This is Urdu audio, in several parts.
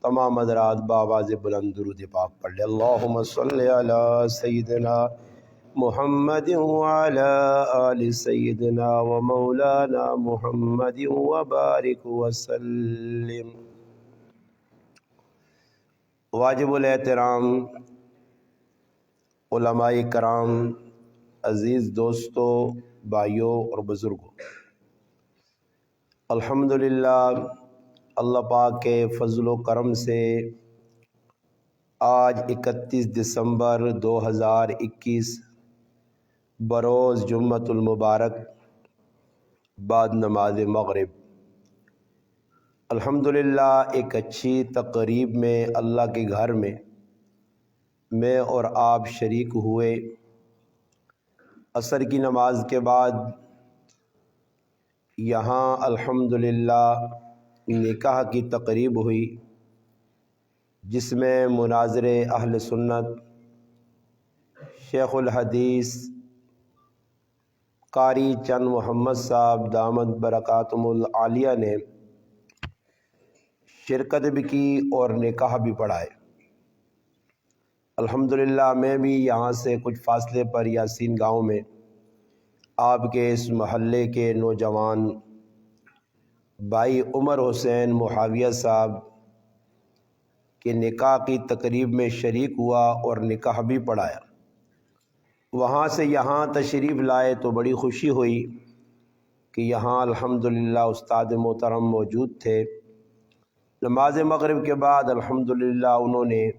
تمام حضرات بآواز بلند درود پاک پڑھ لیں۔ اللہم صلی علی سیدنا محمد وعلی آل سیدنا و مولانا محمد وبارک وسلم۔ واجب الاحترام علماء کرام، عزیز دوستو، بھائیوں اور بزرگوں، الحمدللہ اللہ پاک کے فضل و کرم سے آج 31 دسمبر 2021 بروز جمعۃ المبارک بعد نماز مغرب الحمدللہ ایک اچھی تقریب میں اللہ کے گھر میں اور آپ شریک ہوئے۔ عصر کی نماز کے بعد یہاں الحمدللہ نکاح کی تقریب ہوئی، جس میں مناظر اہل سنت شیخ الحدیث قاری چند محمد صاحب دامت برکاتہم العالیہ نے شرکت بھی کی اور نکاح بھی پڑھائے۔ الحمدللہ میں بھی یہاں سے کچھ فاصلے پر یاسین گاؤں میں آپ کے اس محلے کے نوجوان بھائی عمر حسین معاویہ صاحب کے نکاح کی تقریب میں شریک ہوا اور نکاح بھی پڑھایا۔ وہاں سے یہاں تشریف لائے تو بڑی خوشی ہوئی کہ یہاں الحمدللہ استاد محترم موجود تھے۔ نماز مغرب کے بعد الحمدللہ انہوں نے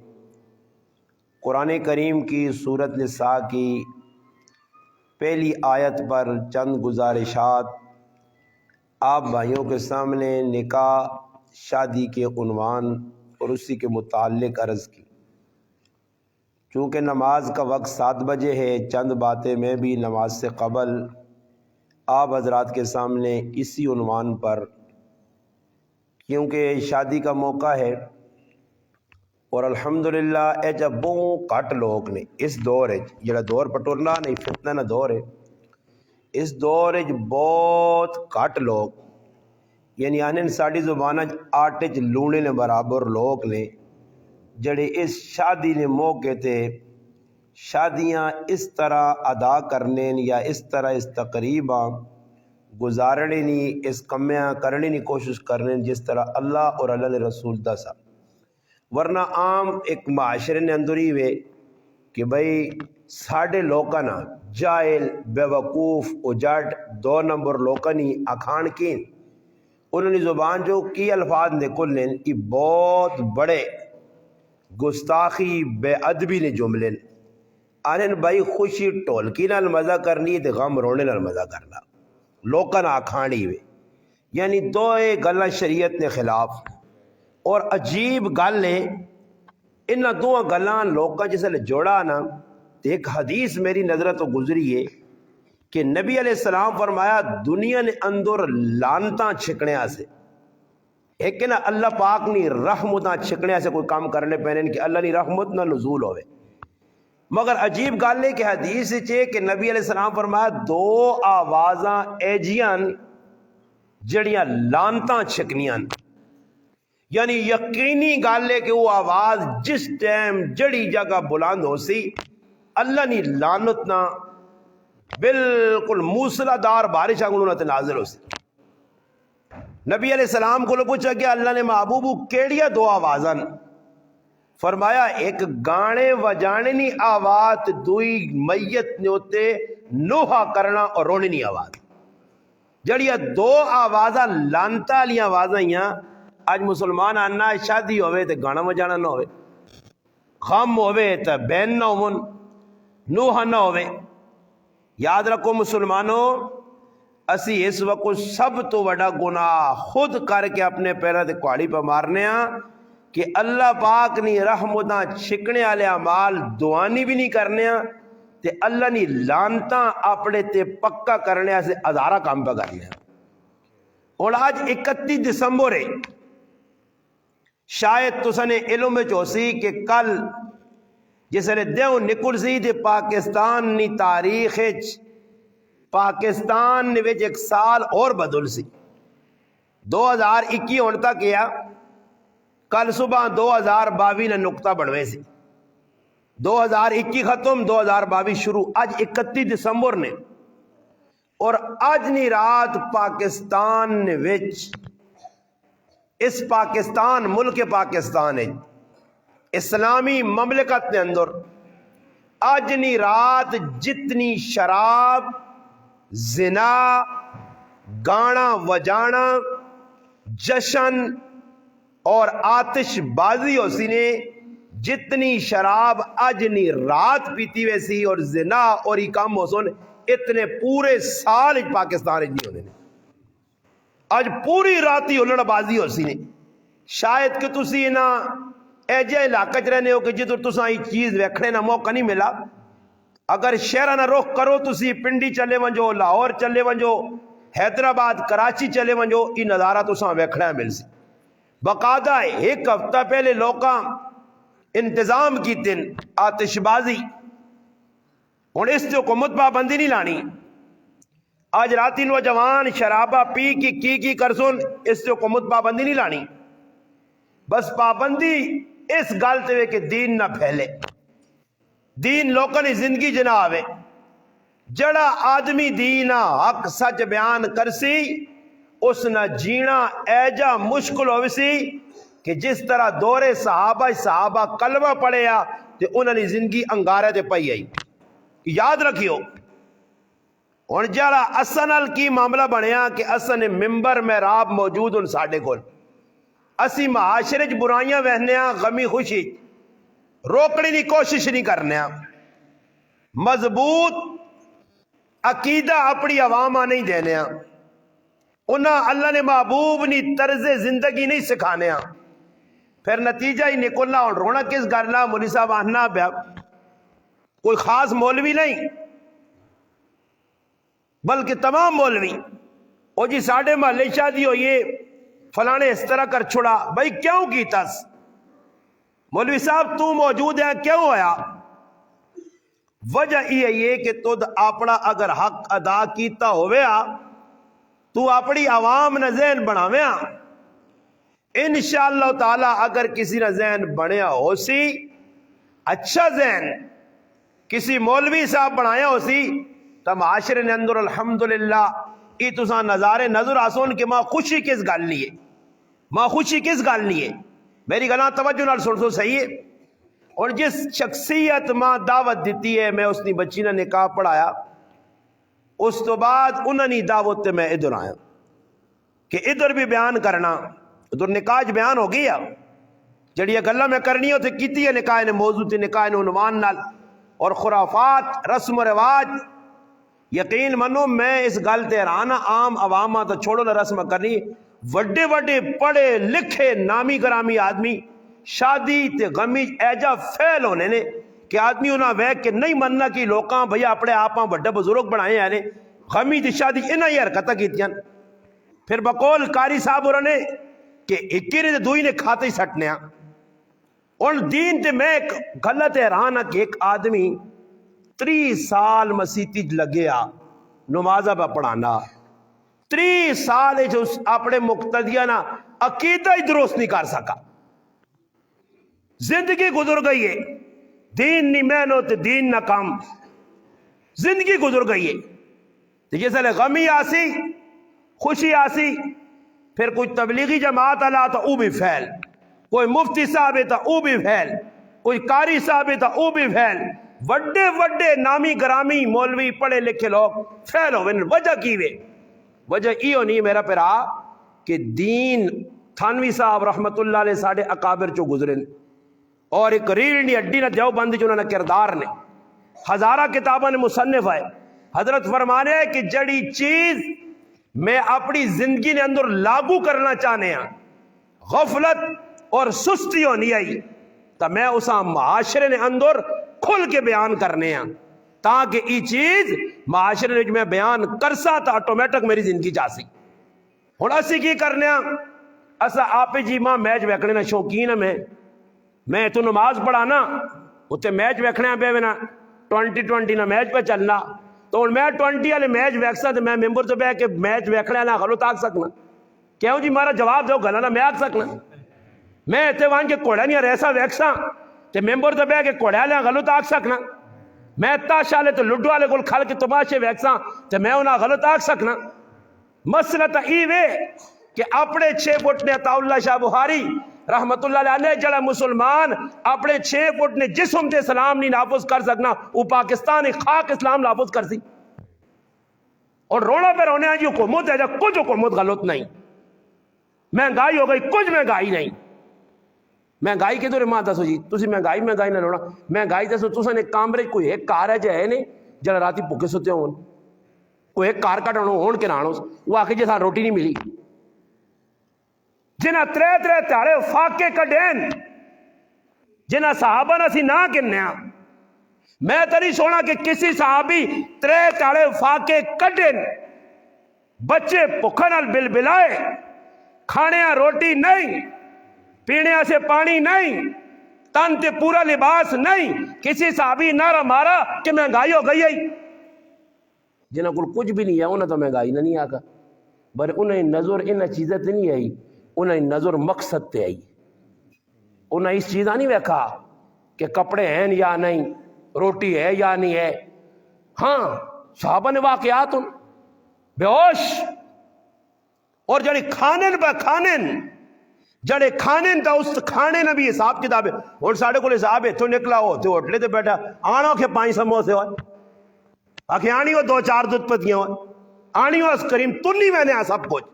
قرآن کریم کی سورۃ نساء کی پہلی آیت پر چند گزارشات آپ بھائیوں کے سامنے نکاح شادی کے عنوان اور اسی کے متعلق عرض کی۔ چونکہ نماز کا وقت 7 بجے ہے، چند باتیں میں بھی نماز سے قبل آپ حضرات کے سامنے اسی عنوان پر، کیونکہ شادی کا موقع ہے اور الحمدللہ اے جب بہت گھٹ لوگ نے اس دور جڑا دور پٹورنا نہیں فتنہ نہ دور ہے، اس دور بہت گھٹ لوگ یعنی آنن ساڑی زبانہ آٹے چ لونے نے برابر لوگ نے جڑے اس شادی نے موقع تے شادیاں اس طرح ادا کرنے یا اس طرح اس تقریباں گزارنے نہیں، اس کمیاں کرنے نہیں کوشش کرنے جس طرح اللہ اور اللہ نے رسول دا سا۔ ورنہ عام ایک معاشرے نے اندری ہوئے کہ بھئی ساڑھے لوکانا جاہل بیوقوف اجاٹ 2 نمبر لوکانی اکھان کین انہوں نے زبان جو کی الفاظ نکل لیں کہ بہت بڑے گستاخی بے ادبی نے جملے آنن بھائی خوشی ٹولکی نال مزہ کرنی تے غم رونے نال مزہ کرنا لوکاں آکھانی ہوئے، یعنی 2 گلاں شریعت نے خلاف۔ اور عجیب گل ہے انہاں 2 گلاں لوکاں جسے جوڑا نا تے ایک حدیث میری نظر تو گزری ہے کہ نبی علیہ السلام فرمایا دنیا نے اندر لانتاں چھکنے سے ایک نا اللہ پاک نی رحمتاں چھکنے سے کوئی کام کرنے پہنے کہ اللہ نی رحمت نہ نزول ہوئے۔ مگر عجیب گل ہے کہ حدیث چے کہ نبی علیہ السلام فرمایا 2 آوازاں ایجیاں جڑیاں لانتاں چھکنیاں، یعنی یقینی گل ہے کہ وہ آواز جس ٹائم جڑی جگہ بلند ہو سی اللہ نی لعنت نہ بالکل موسلا دار بارش انگلوں تے نازل ہو سی۔ نبی علیہ السلام کو پوچھا کہ اللہ نے محبوبو کیڑیاں 2 آوازاں؟ فرمایا ایک گانے وجانے نی آواز، دوئی میت نے ہوتے نوحہ کرنا اور رونے نی آواز۔ جڑیاں 2 آوازاں لانتا لی آوازاں ہیاں آج مسلمان آنا شادی ہوئے تے گانا وجانا نہ ہوئے، غم ہوئے تے بین نہ ہون، نوحہ نہ ہوئے۔ یاد رکھو مسلمانوں، اسی اس وقت سب تو بڑا گناہ خود کر کے اپنے پیروں تے کہاڑی پہ مارنے ہاں کہ اللہ پاک نی رحمتاں چھکنے والے اعمال دعانی بھی نہیں کرنے ہاں تے اللہ نی لعنتاں اپنے تے پکا کرنے سے ہزارہ کام پہ کرنے ہاں۔ اور آج 31 دسمبر ہے، شاید تسنے علم چوسی کہ کل جس نے دیو نکل سی تے پاکستان نی تاریخ پاکستان نے وچ ایک سال اور بدل سی 2021 ہون تک کیا کل صبح 2022 نے نقطہ بڑھوے سی 2021 ختم 2022 شروع اج 31 دسمبر نے اور اج نی رات پاکستان نے وچ اس پاکستان ملک پاکستان ہے اسلامی مملکت نے اندر اج نی رات جتنی شراب زنا گانا وجانا جشن اور آتش بازی ہو سی نے جتنی شراب اج نی رات پیتی ویسی اور زنا اور ہی کام ہو سن اتنے پورے سال پاکستان نہیں ہونے اج پوری راتی ہلڑ بازی ہو سی نے شاید کہ تسی نہ ایجے علاقے چ رہنے ہو کہ جدھر تساں یہ چیز ویکھنے نہ موقع نہیں ملا اگر شہرہ نہ رخ کرو تسی پنڈی چلے ونجو لاہور چلے ونجو حیدرآباد کراچی چلے ونجو یہ نظارہ تساں ویکھنا مل سی باقاعدہ ایک ہفتہ پہلے لوکاں انتظام کی تن آتش بازی ہوں اس سے حکومت پابندی نہیں لانی آج راتی نوجوان شرابہ پی کی کر سن اس سے حکومت پابندی نہیں لانی بس پابندی اس گالتے ہوئے کہ دین نہ پھیلے دین لوکاں نے زندگی جنا آوے جڑا آدمی دینا حق سچ بیان کرسی اس نہ جینا ایجا مشکل ہوئی سی کہ جس طرح دور صحابہ کلمہ پڑھے آ تے انہوں نے زندگی انگارے تے پئی آئی یاد رکھیو اور جڑا اسنال کی معاملہ بنیا کہ اسن ممبر محراب موجود ان ساڈے کول اسی معاشرے چ برائیاں وہنے غمی خوشی روکنے کی کوشش نہیں کرنے مضبوط عقیدہ اپنی عوام نہیں دینے انہاں اللہ نے محبوب نی طرز زندگی نہیں سکھانے پھر نتیجہ ہی نکلنا اور رونا کس گرنا مولی صاحب آنا پیا کوئی خاص مولوی نہیں بلکہ تمام مولوی او جی ساڑھے محلے شادی ہو یہ فلانے اس طرح کر چھڑا بھائی کیوں کی تس مولوی صاحب تو موجود ہے کیوں ہویا وجہ یہ کہ تو اپنا اگر حق ادا کیتا ہویا تو اپنی عوام نہ ذہن بناویا انشاءاللہ تعالی اگر کسی نہ ذہن بنیا ہو سی اچھا ذہن کسی مولوی صاحب بنایا ہو سی تو معاشرے نے اندر الحمدللہ ای تساں نظارے نظر آسون کہ ماں خوشی کس گل نہیں ہے ماں خوشی کس گل نہیں ہے میری گلاں توجہ نال سن سو صحیح ہے اور جس شخصیت ماں دعوت دیتی ہے میں اس نے بچی نے نکاح پڑھایا اس تو بعد انہوں نے دعوت میں ادھر آیا کہ ادھر بھی بیان کرنا ادھر نکاح بیان ہو گیا جڑی گلا میں کرنی ہو تے کیتی ہے نکاح نے موضوع تے نکاح نے عنوان نال اور خرافات رسم و رواج یقین منو میں اس گل تے حیران عام عوامہ تو چھوڑو نہ رسم کرنی وڈے وڈے پڑھے لکھے نامی گرامی آدمی شادی تے غمی ایجا فیل ہونے نے کہ آدمی انہاں ویک کے نہیں مننا کہ لوکاں بھئی اپنے آپاں بڑے بزرگ بنائے ہیں غمی دی شادی انہاں ہی حرکتاں کیتیاں پھر بقول قاری صاحب انہوں نے کہ اکی نے دوئی نے کھاتے ہی سٹنے ہیں ان دین تے میں ایک غلط حیران کہ ایک آدمی 30 سال مسیحی لگیا نمازہ پہ پڑھانا 30 سال جو اپنے مقتدیہ نا عقیدہ ہی درست نہیں کر سکا زندگی گزر گئی ہے دین نہیں محنت دین نہ کام زندگی گزر گئی ہے جیسے غمی آسی خوشی آسی پھر کوئی تبلیغی جماعت اللہ تو او بھی پھیل کوئی مفتی صاحب ہے تو او بھی پھیل کوئی قاری صاحب ہے تو او بھی پھیل وڈے وڈے نامی گرامی مولوی پڑھے لکھے لوگ پھیل ہوئے وجہ کی وے وجہ یہ نہیں میرا پیرا کہ دین تھانوی صاحب رحمت اللہ علیہ ساڑھے اکابر چو گزرے اور ایک ریڑھ نہیں اڈی نہ دیو بندی جو انہوں نے کردار نے ہزارہ کتابہ نے مصنف ہے حضرت فرمانے ہیں کہ جڑی چیز میں اپنی زندگی نے اندر لاگو کرنا چاہنے ہیں غفلت اور سستی ہونی آئی تو میں اسا معاشرے نے اندر کھل کے بیان کرنے ہیں تاکہ یہ چیز معاشرے نے میں بیان کرسا تو آٹومیٹک میری زندگی جاسی ہوں اسی کی کرنے ہیں اسا آپ جی ماں میچ ویکھنے نہ شوقین ہے میں تو نماز پڑھانا اتنے میچ ویکھنے پہ نا 20-20 نہ میچ پہ چلنا تو میں 20 والے میچ ویکسا تو میں ممبر سے بہ کے میچ ویکھنے نہ غلط آگ سکنا کیوں جی مارا جواب دو گلا نہ میں آگ سکنا میں اتنے وہاں کے کوڑا نہیں ریسا ویکساں تے ممبر تے بہ کے کوڑے والے غلط آکھ سکنا، میں تاش والے تے لڈو والے کول کھل کے تماشے ویکساں تے میں انہاں غلط آکھ سکنا۔ مسئلہ تا ای وے کہ اپنے 6 فٹ نے عطا اللہ شاہ بخاری رحمت اللہ علیہ جڑا مسلمان اپنے 6 فٹ نے جسم تے اسلام نہیں نافذ کر سکنا، وہ پاکستان خاک اسلام نافذ کر سی۔ اور رونا پہ رونے آج حکومت ہے جب کچھ حکومت غلط نہیں، مہنگائی ہو گئی کچھ مہنگائی نہیں۔ مہنگائی کے دورے ماں دسو جی تسی مہنگائی نہ رونا، مہنگائی دسو تساں نے کامرے کوئی ایک کار ہے جائے نے جڑا راتی بھوکے ستے ہون، کوئی ایک کار کٹانو ہون کے نانو وہ آکھے جیسا روٹی نہیں ملی، جنہ 3 تیارے فاقے کڈین جنہ صحابہ نہ سی نہ گنیا، میں تری سونا کہ کسی صحابی 3 تیارے فاقے کڈین، بچے بھوکا نال بل بلائے، کھانے روٹی نہیں، پینے سے پانی نہیں، تن تے پورا لباس نہیں، کسی صحابی نعرہ مارا کہ مہنگائی ہو گئی ہے۔ جنہاں کو کچھ بھی نہیں ہے انہیں تو مہنگائی نہ نہیں آکا، بر انہیں نظر انہیں چیزیں تے نہیں آئی، انہیں نظر مقصد تے آئی۔ انہیں اس چیزہ نہیں ویکھا کہ کپڑے ہیں یا نہیں، روٹی ہے یا نہیں ہے۔ ہاں صحابہ نے واقعات بے ہوش اور جڑے کھانن پہ کھانن جڑے کھانن تا اس کھانے نہ بھی حساب کتاب ہے۔ اور ساڑھے کو حساب ہے تو نکلا ہو تو ہوٹلے تے بیٹھا آنا کے 5 سموسے ہوئے آکھے آنی ہو 2-4 دودھ پتیاں ہوئے آنی ہو اس کریم تنی میں نے سب کچھ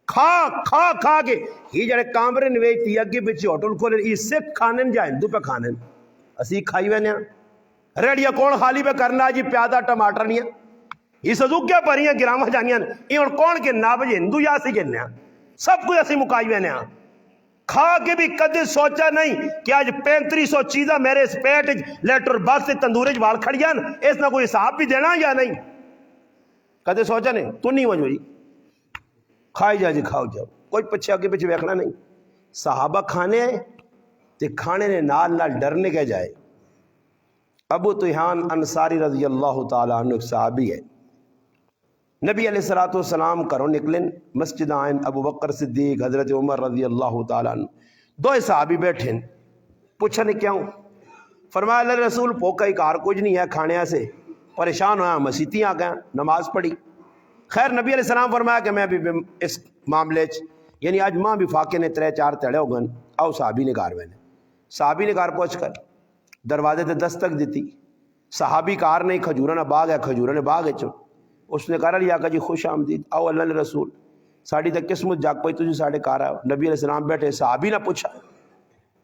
کھا کے یہ جڑے کامرے نویجتی اگے پچھے ہوٹل کھولے یہ سکھ کھانن جا ہندو پہ کھانن اسی کھائی وینے ریڈیا کون خالی پہ کرنا جی پیادہ ٹماٹر نہیں ہے یہ سزو کیا پریاں گرامہ جانیاں یہ اور کون کے نابج ہندو یا سی گننے سب کوئی اسی مکائی وینے کھا کے بھی کدے سوچا نہیں کہ آج 3500 چیزاں میرے اس پیٹ لیٹر بس سے تندورج وال کھڑیاں اس نہ کوئی حساب بھی دینا یا نہیں کدے سوچا نہیں تو نہیں وجو جی کھائی جا جی کھاؤ جاؤ کوئی پچھے آگے پچھے ویکھنا نہیں۔ صحابہ کھانے آئے تے کھانے نے نال ڈرنے کے جائے۔ ابو طیحان انصاری رضی اللہ تعالیٰ عنہ ایک صحابی ہے، نبی علیہ السلام کرو نکلن مسجد آئین، ابو بکر صدیق حضرت عمر رضی اللہ تعالیٰ عنہ 2 صحابی بیٹھیں پوچھنے کیا ہوں فرمایا اللہ رسول پوکا ہی کار کچھ نہیں ہے کھانے سے پریشان ہویا مسیطی آ گیا نماز پڑھی۔ خیر نبی علیہ السلام فرمایا کہ میں بھی اس معاملے یعنی آج ماں بھی فاقے نے 3-4 تڑے ہو گن آؤ صحابی نے کار وینے صحابی نے کار پہنچ کر دروازے تے دستک دیتی صحابی کار نہیں کھجورہ نہ باغ ہے کھجورہ نے باغ ہے اس نے کہا لیا کہ جی خوش آمدید آؤ اللہ نے رسول ساڑھی تک قسمت جاگ پئی تجھے ساڑھے کار آؤ۔ نبی علیہ السلام بیٹھے صحابی نہ پوچھا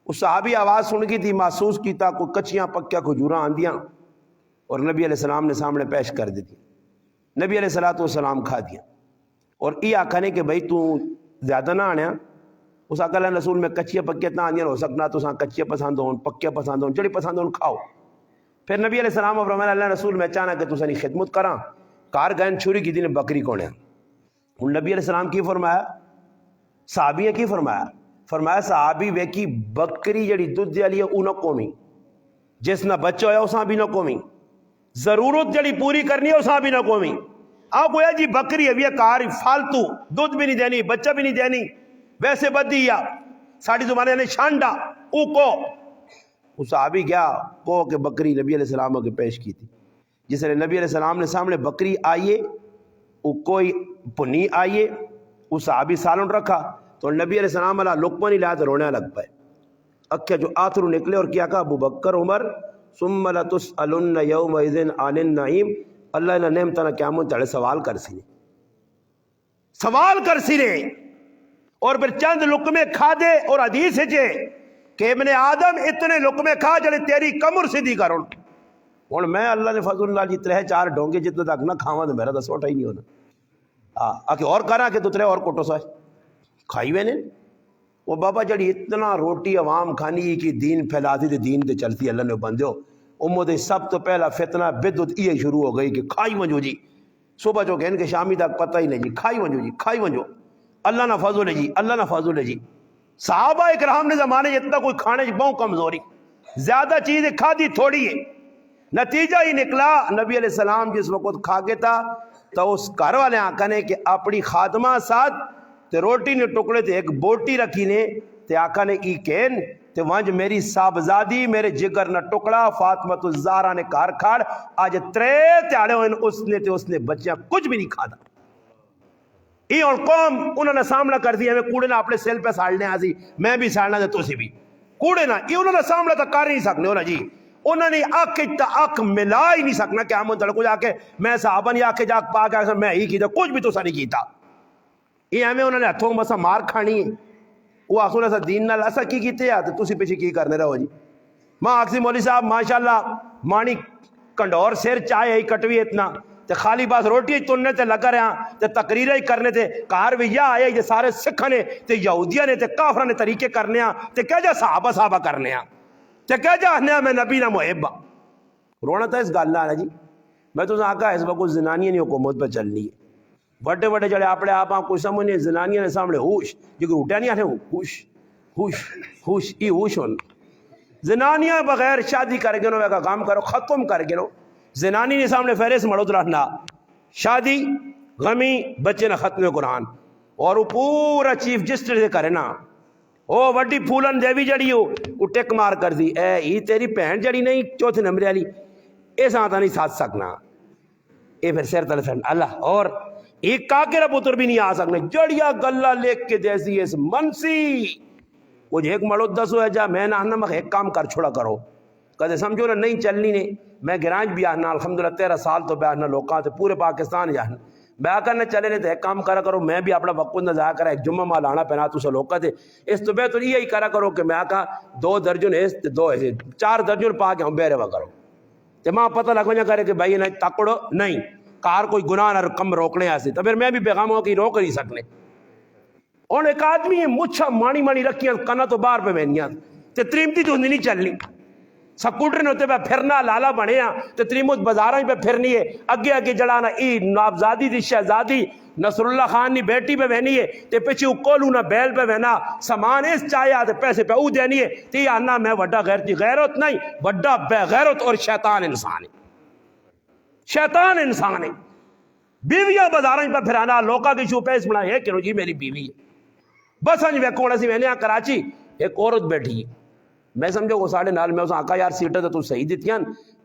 اس صحابی آواز سن کی تھی محسوس کیتا کوئی کچیاں پکیا کھجوراں آندیاں اور نبی علیہ السلام نے سامنے پیش کر دی تھی نبی علیہ السلام کھا دیا اور یہ آکھنے کہ بھئی تو زیادہ نہ آنے اس آقا اللہ رسول میں کچیاں پکیا اتنا آندیاں ہو سکنا تو ساں کچیاں پسند ہون پکیا پسند ہون جڑی پسند ہون کھاؤ۔ پھر نبی علیہ السلام فرمایا اللہ رسول میں چاہنا کہ تو سانی خدمت کراں کار گئن چھوری کی دین بکری کونے ان نبی علیہ السلام کی فرمایا صحابیہ کی فرمایا صحابی وے کی بکری جڑی دودھ دے علی ہے او نہ قومی جس نہ بچہ ہویا اساں بھی نہ قومی ضرورت جڑی پوری کرنی ہے اساں بھی نہ قومی آپ ہویا جی بکری ہے کار فالتو دودھ بھی نہیں دینی بچہ بھی نہیں دینی ویسے بدی یا ساڑھی زمانے نے شانڈا او کو صحابی گیا کو کہ بکری نبی علیہ السلام کے پیش کی تھی جس نے نبی علیہ السلام نے سامنے بکری آئیے وہ کوئی پنی آئیے وہ صحابی سالن رکھا تو نبی علیہ السلام علیہ لقمہ نہیں لایا تو رونے لگ پائے اکھے جو آتھرو نکلے اور کیا کہا ابو بکر عمر ثم لتسألن یومئذ عن النعیم اللہ نے نعمت نہ قیامت تڑے سوال کر سینے اور پھر چند لقمے کھا دے اور حدیث ہے کہ ابن آدم اتنے لقمے کھا جڑے تیری کمر سیدھی کرن اور میں اللہ نے فضل اللہ جی 3-4 ڈونگے جتنے تک نہ کھاواں تو میرا تو سوٹا ہی نہیں ہونا آکے اور کرا کہ تو 3 اور کوٹو سوائے کھائی وینے وہ بابا جڑی اتنا روٹی عوام کھانی کی دین پھیلاتی تھی دین تے چلتی اللہ نے بندے ہو امت سب تو پہلا فتنہ بدعت یہ شروع ہو گئی کہ کھائی ونجو جی صبح جو کہن کہ شامی تک پتہ ہی نہیں جی کھائی ونجو اللہ نہ فضل ہے جی اللہ نہ فضل ہے جی۔ صحابہ اکرام نے زمانے اتنا کوئی کھانے کی بہت کمزوری زیادہ چیزیں کھا دی تھوڑی ہے نتیجہ ہی نکلا نبی علیہ السلام جس وقت کھا کے تھا تو اس گھر والے آقا نے کہ اپنی خاتمہ ساتھ تے روٹی نے ٹکڑے تے ایک بوٹی رکھی نے تے آقا نے ای کہن تے وانج میری صاحبزادی میرے جگر نہ ٹکڑا فاطمہ الزہرا نے کار کھاڑ آج 3 تیاڑے ہوئے اس نے بچیاں کچھ بھی نہیں کھادا. ای اور قوم انہوں نے سامنا کر دیا میں کوڑے نہ اپنے سیل پہ ساڑنے آزی میں بھی ساڑنا دے تو سی بھی کوڑے نہ یہ انہوں نے سامنا تک کر نہیں سکنے ہونا جی انہوں نے اک ملا ہی نہیں سکنا کہ ہم انہوں نے جا کے میں صحابہ نہیں آکے جا پا کے میں ہی کیتا کچھ بھی تو سا نہیں کیتا. یہ ہمیں انہوں نے ہتھوں بسا مار کھانی ہے وہ آخو نے دین نال ایسا کی کیتے ہیں تو اسی پیچھے کی کرنے رہو جی. ماں آکسی مولوی صاحب ماشاءاللہ مانی کنڈور سیر چاہے ہی کٹوی اتنا تے خالی بس روٹی تننے تے لگا رہا تے تقریریں ہی کرنے تے کار بھی یا آئے یہ سارے سکھنے تے یہودیاں نے تے کافرہ نے طریقے کرنے ہاں تے کہہ جا صحابہ کرنے ہاں تے کہہ جا ہنے میں نبی نہ محبہ رونا تھا اس گاللہ ہے جی. میں تو آقا اس وقت زنانیاں نہیں حکومت پہ چلنی ہے بڑے بڑے جڑے اپنے آپ کوئی سمجھ نہیں زنانیاں نے سامنے ہوش جو کہ اٹھا نہیں آنے ہوش ہوش ہوش ای ہوش ہون زنانیاں بغیر شادی کر گے نو کا کام کرو ختم کر گے نو زنانی نے سامنے فہرست مڑود رہنا شادی غمی بچے نہ ختم قرآن اور وہ پورا چیف جسٹس سے کرے نا او وڈی پھولن دیوی جڑی ہو وہ ٹک مار کر دی اے ہی تیری بہن جڑی نہیں چوتھے نمبر والی اس آتا نہیں ساتھ سکنا اے پھر سیر تلے سن اللہ اور ایک کاکرہ پتر بھی نہیں آ سکنے جڑیا گلہ لکھ کے جیسی اس منسی وہ ایک مڑود دسو ہے جا میں نہ ایک کام کر چھوڑا کرو کہتے سمجھو نا نہیں چلنی نے میں گرانج بھی آنا الحمدللہ 13 سال تو بیانا لوکاں تے پورے پاکستان جانا میں آکر نہ چلے نے تے ایک کام کرا کرو میں بھی اپنا وقت نہ ضائع کرا ایک جمعہ ماں لانا پہنا تو سے لوکاں تے اس تو بہتر یہی کرا کرو کہ میں آکا 2 درجن اس 4 درجن پا کے ہم بیرے وا کرو تے ماں پتہ لگ وجہ کرے کہ بھائی نہیں تکڑو نہیں کار کوئی گناہ نہ کم روکنے آسی تو پھر میں بھی پیغام ہوں کہ روک نہیں سکنے. اور ایک آدمی مچھا مانی رکھیاں کنا تو باہر پہ بہنیاں تے تریمتی تو نہیں چلنی سکوٹر نے ہوتے پہ پھرنا لالا بنے ہاں تے تریمت بازاراں پہ پھرنی ہے اگے جڑانا ای نابزادی دی شہزادی نصر اللہ خان نی بیٹی پہ بہنی ہے تے پیچھے کولو نہ بیل پہ بہنا سامان اس چاہیا تے پیسے پہ او دینی ہے تے آنا میں وڈا غیرتی غیرت نہیں وڈا بے غیرت اور شیطان انسان ہے شیطان انسان ہے. بیویاں بازاراں پہ پھرانا لوکاں کی شو پیس بنا ہے کہ جی میری بیوی ہے بس انج میں کوڑا سی میں نے کراچی ایک عورت بیٹھی ہے میں سمجھو وہ ساڑھے نال میں اس آقا یار سیٹیں تو صحیح دیتی ہیں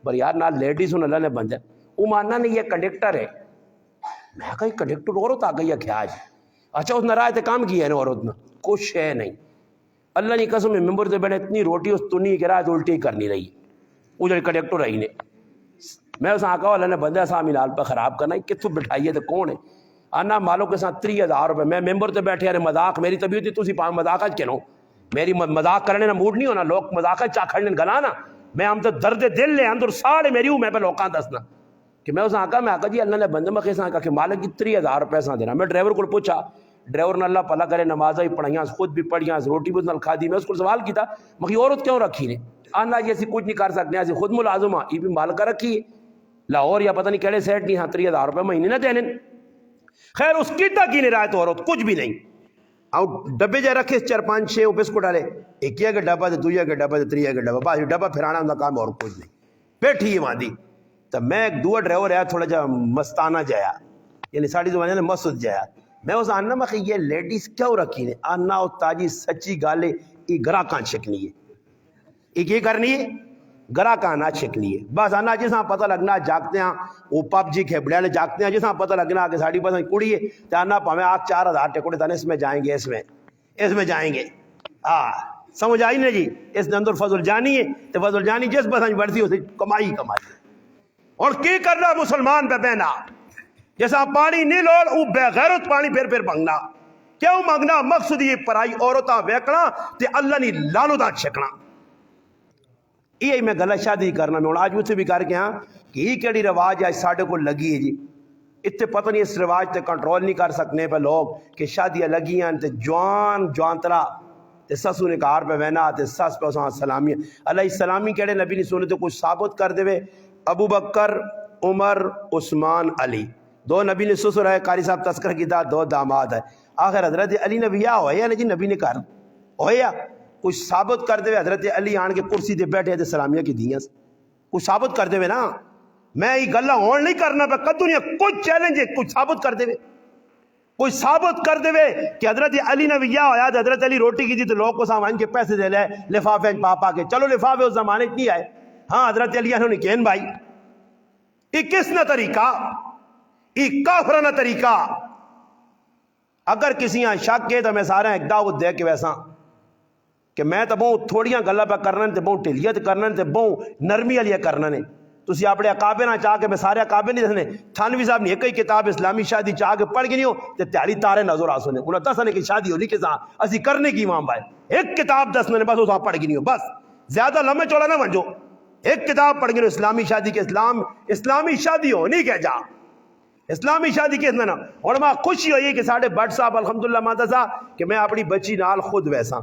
پر یار نال لیڈیز ہوں اللہ نے بند ہے وہ ماننا نہیں یہ کنڈکٹر ہے میں کہا یہ کنڈکٹر عورت آ گئی ہے کیا آج اچھا اس نے رائے تے کام کیا ہے نا عورت نے کچھ ہے نہیں اللہ نے قسم ممبر سے بیٹھے اتنی روٹی اس تنی کے رائے تو الٹی کرنی رہی وہ جو کنڈکٹر رہی نے میں اس آقا اللہ نے بندہ سامی نال پہ خراب کرنا ہے کتوں بٹھائیے تو کون ہے آنا مالوں کے ساتھ 30,000 روپے میں ممبر سے بیٹھے یار مذاق میری طبیعت تھی تسی پا مذاق آج کہنو میری مذاق کرنے نا موڈ نہیں ہونا لوگ مذاق چاکھڑنے گلانا میں ہم تو درد دل لے اندر ساڑے میری ہوں میں پہ لوکاں دسنا کہ میں اس آقا جی اللہ نے بندہ مکھے ساں کہا کہ مالک کی 30,000 روپے ساں دینا میں ڈرائیور کو پوچھا ڈرائیور نے اللہ پلا کرے نمازہ ہی پڑھائیاں خود بھی پڑھیاں روٹی بھی نل کھا دی میں اس کو سوال کی تھا مکھی عورت کیوں رکھی نے آنا یہ ایسی کچھ نہیں کر سکتے ایسی خود ملازمہ یہ بھی مالکہ رکھی لاہور یا پتہ نہیں کہڑے سیٹ نہیں ہاں 30,000 روپے مہینے نہ دینے خیر اس کی تک ہی نہیں رہا تو عورت کچھ بھی نہیں آؤ ڈبے جائے رکھے 4-5-6 بسکٹ ڈالے ایک کا ڈبا دے دویا کا ڈبا دے تریا کا ڈبا بس ڈبا پھرانا ہوں کام اور کچھ نہیں بیٹھی ہے وہاں دی تو میں ایک دو ڈرائیور ہے تھوڑا جا مستانہ جایا یعنی ساڑھی زبان نے مسجد جایا میں اس آنا میں کہ یہ لیڈیز کیوں رکھی نے آنا او تاجی سچی گالے یہ گرا کان چھکنی ہے یہ کیا کرنی ہے گرا کانا چھکنی ہے بس آنا جیسا پتہ لگنا جاگتے ہیں وہ پب جی کھیبڑے والے جاگتے ہیں جیسا پتہ لگنا کہ ساڑھی پتہ کڑی ہے تو آنا پاویں آپ 4,000 ٹکڑے تانے اس میں جائیں گے اس میں جائیں گے ہاں سمجھ آئی نا جی اس نے اندر فضل جانی ہے تو فضل جانی جس بس بڑھتی ہوتی کمائی اور کی کرنا مسلمان پہ بہنا جیسا پانی نہیں لوڑ وہ بے غیرت پانی پھر مانگنا کیوں مانگنا مقصد یہ پرائی عورتاں ویکنا تے اللہ نے لانو دا چھکنا یہ میں غلط شادی کرنا میں آج مجھ سے بھی کر کے ہاں کہ یہ کیڑی رواج آج ساڑھے کو لگی ہے جی اتنے پتہ نہیں اس رواج تے کنٹرول نہیں کر سکنے پہ لوگ کہ شادیاں لگی ہیں تے جوان ترا تے سسو نے کار پہ وینا تے سس پہ اساں سلامی علیہ السلامی کیڑے نبی نے سنے تو کچھ ثابت کر دے وے ابو بکر عمر عثمان علی 2 نبی نے سسر ہے قاری صاحب تذکر کی دا 2 داماد ہے آخر حضرت علی نے بھی ہوئے یا نہیں نبی نے کر ہوئے یا کچھ ثابت کر دے حضرت علی آن کے کرسی دے بیٹھے تھے سلامیہ کی دیاں کچھ ثابت کر دے نا میں یہ گلہ ہون نہیں کرنا پہ کدو نہیں کچھ چیلنج ہے کچھ ثابت کر دے کوئی ثابت کر دے کہ حضرت علی نے ویا ہویا تو حضرت علی روٹی کی تھی تو لوگ کو سامان کے پیسے دے لے لفافے پاپا کے. چلو لفافے اس زمانے نہیں آئے. ہاں حضرت علی نے کہن بھائی یہ کس نہ طریقہ یہ کافرانہ طریقہ. اگر کسی یہاں شک ہے تو میں سارا ایک دعوت دے کے ویسا کہ میں تو بہت تھوڑیاں گلاں پہ کرنا تے بہت ٹھلیت کرنا تے بہت نرمی والی کرنا نے. تسی اپنے عقابے نہ چاہ کے میں سارے عقابے نہیں دسنے. تھانوی صاحب نے ایک ہی کتاب اسلامی شادی چاہ کے پڑھ کے نہیں ہو تے تیاری تارے نظر آ سنے انہوں دسنے کی شادی ہو لکھے ساں اسی کرنے کی امام بھائی ایک کتاب دسنے بس وہ پڑھ کے نہیں ہو. بس زیادہ لمبے چوڑا نہ بنجو. ایک کتاب پڑھ کے اسلامی شادی کے اسلامی شادی ہونی کیا جا اسلامی شادی کے اتنا. اور میں خوشی ہوئی کہ ساڑھے بٹ صاحب الحمدللہ ماتا صاحب کہ میں اپنی بچی نال خود ویسا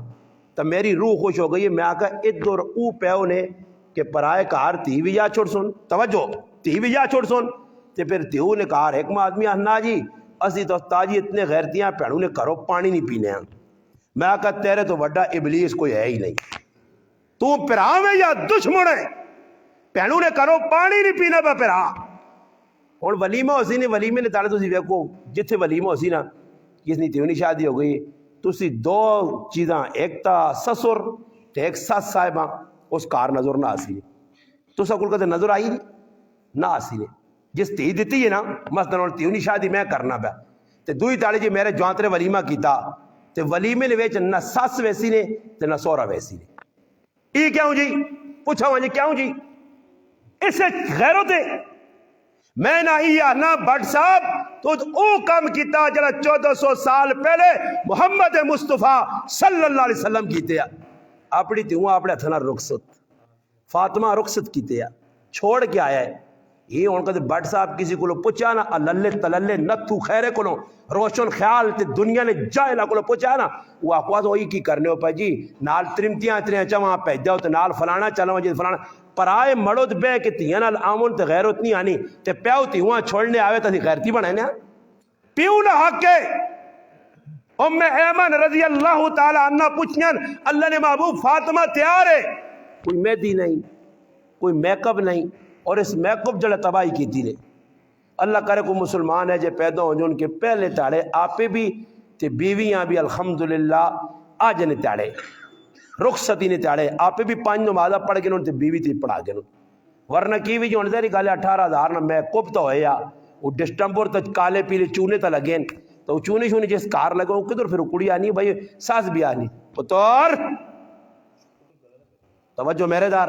تو میری روح خوش ہو گئی. میں آکا ادھر او پیو نے کہ پرائے کار تھی بھی یا چھوڑ سن توجہ تھی بھی یا چھوڑ سن تے پھر تیو نے کہا ایک آدمی آنا جی اسی تو تاجی اتنے غیرتیاں پیڑوں نے کرو پانی نہیں پینے ہیں. میں آکا تیرے تو وڈا ابلیس کوئی ہے ہی نہیں. تو پراوے یا دشمن ہے پیڑوں نے کرو پانی نہیں پینا پہ پرا. اور ولیمہ ہو سی نے ولیمے نے تارے تسی ویکو جتھے ولیمہ ہو سی نا کس نے تیونی شادی ہو گئی تسی دو چیزاں ایک تا سسر تے ایک سس صاحبہ اس کار نظر نہ آسی نے تو سکول کا نظر آئی نہیں نہ آسی نے جس تی دیتی ہے نا مثلا تیونی شادی میں کرنا پہ تے دوئی تاڑی جی میرے جوانترے ولیمہ کیتا تے ولیمے نے ویچ نہ سس ویسی نے تے نہ سورا ویسی نے. ای کیوں جی پوچھا ہوا جی کیوں جی اسے غیرت ہے. میں نہ ہی نہ بٹ صاحب تو او کام کیتا جڑا 1400 سال پہلے محمد مصطفیٰ صلی اللہ علیہ وسلم کیتے ہیں. اپنی تیوں اپنے ہتھنا رخصت فاطمہ رخصت کیتے ہیں چھوڑ کے آیا ہے. یہ ان کا بٹ صاحب کسی کو پوچھا نا اللہ تللے نتھو خیرے کو روشن خیال تے دنیا نے جائلہ کو پوچھا نا وہ آخواز ہوئی کی کرنے ہو پا جی نال ترمتیاں اتنے چاہاں پہج جاؤ تے نال فلانا چلو جی فلانا پرائے مڑود بے کہ تیاں نال آمون تے غیرت نہیں آنی تے پیو تیوہاں چھوڑنے آوے تا تھی غیرتی بنائے نا پیو نہ حق کے. ام ایمن رضی اللہ تعالی عنہ پوچھنیاں اللہ نے محبوب فاطمہ تیار ہے کوئی مہدی نہیں کوئی میک اپ نہیں اور اس میک اپ جڑا تباہی کی تھی نے. اللہ کرے کو مسلمان ہے جے پیدا ہوں جو ان کے پہلے تاڑے آپے بھی تے بیویاں بھی الحمدللہ آج نے تاڑے رخصتی نے تاڑے آپے بھی 5 نمازہ پڑھ کے انہوں تے بیوی تے پڑھا کے ورنہ کی بھی جو انہیں گالے 18,000 نہ میں کب تو ہویا وہ ڈسٹمبر تک کالے پیلے چونے تا لگیں تو چونے شونے جس کار لگا وہ کدھر پھر کڑی آنی بھائی ساس بھی آنی پتور توجہ میرے دار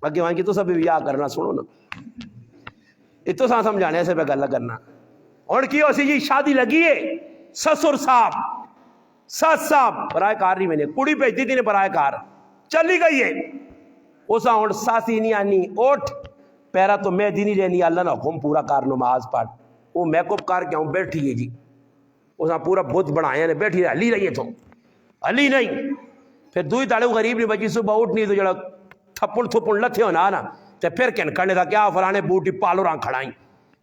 اگے وہاں کی تو سب بیاہ کرنا سنو نا اتو ساں سمجھانے سے پہ گلہ کرنا. اور کی ہو سی جی شادی لگی ہے سسر صاحب سس صاحب برائے کار نہیں میں نے کڑی بھیجتی تھی نے برائے کار چلی گئی ہے اسا اور ساسی نہیں آنی اوٹ پیرا تو میں دی نہیں رہنی اللہ نہ حکم پورا کار نماز پڑھ وہ میک اپ کار کیا ہوں بیٹھی ہے جی اسا پورا بت بنایا نے بیٹھی رہا علی رہی ہے تو علی نہیں. پھر دوئی تاڑے غریب نہیں بچی صبح اٹھ نہیں تو جڑا تھپن تھپن لتھے ہونا نا تے پھر کن کرنے تھا کیا فلانے بوٹی پالو ران کھڑائیں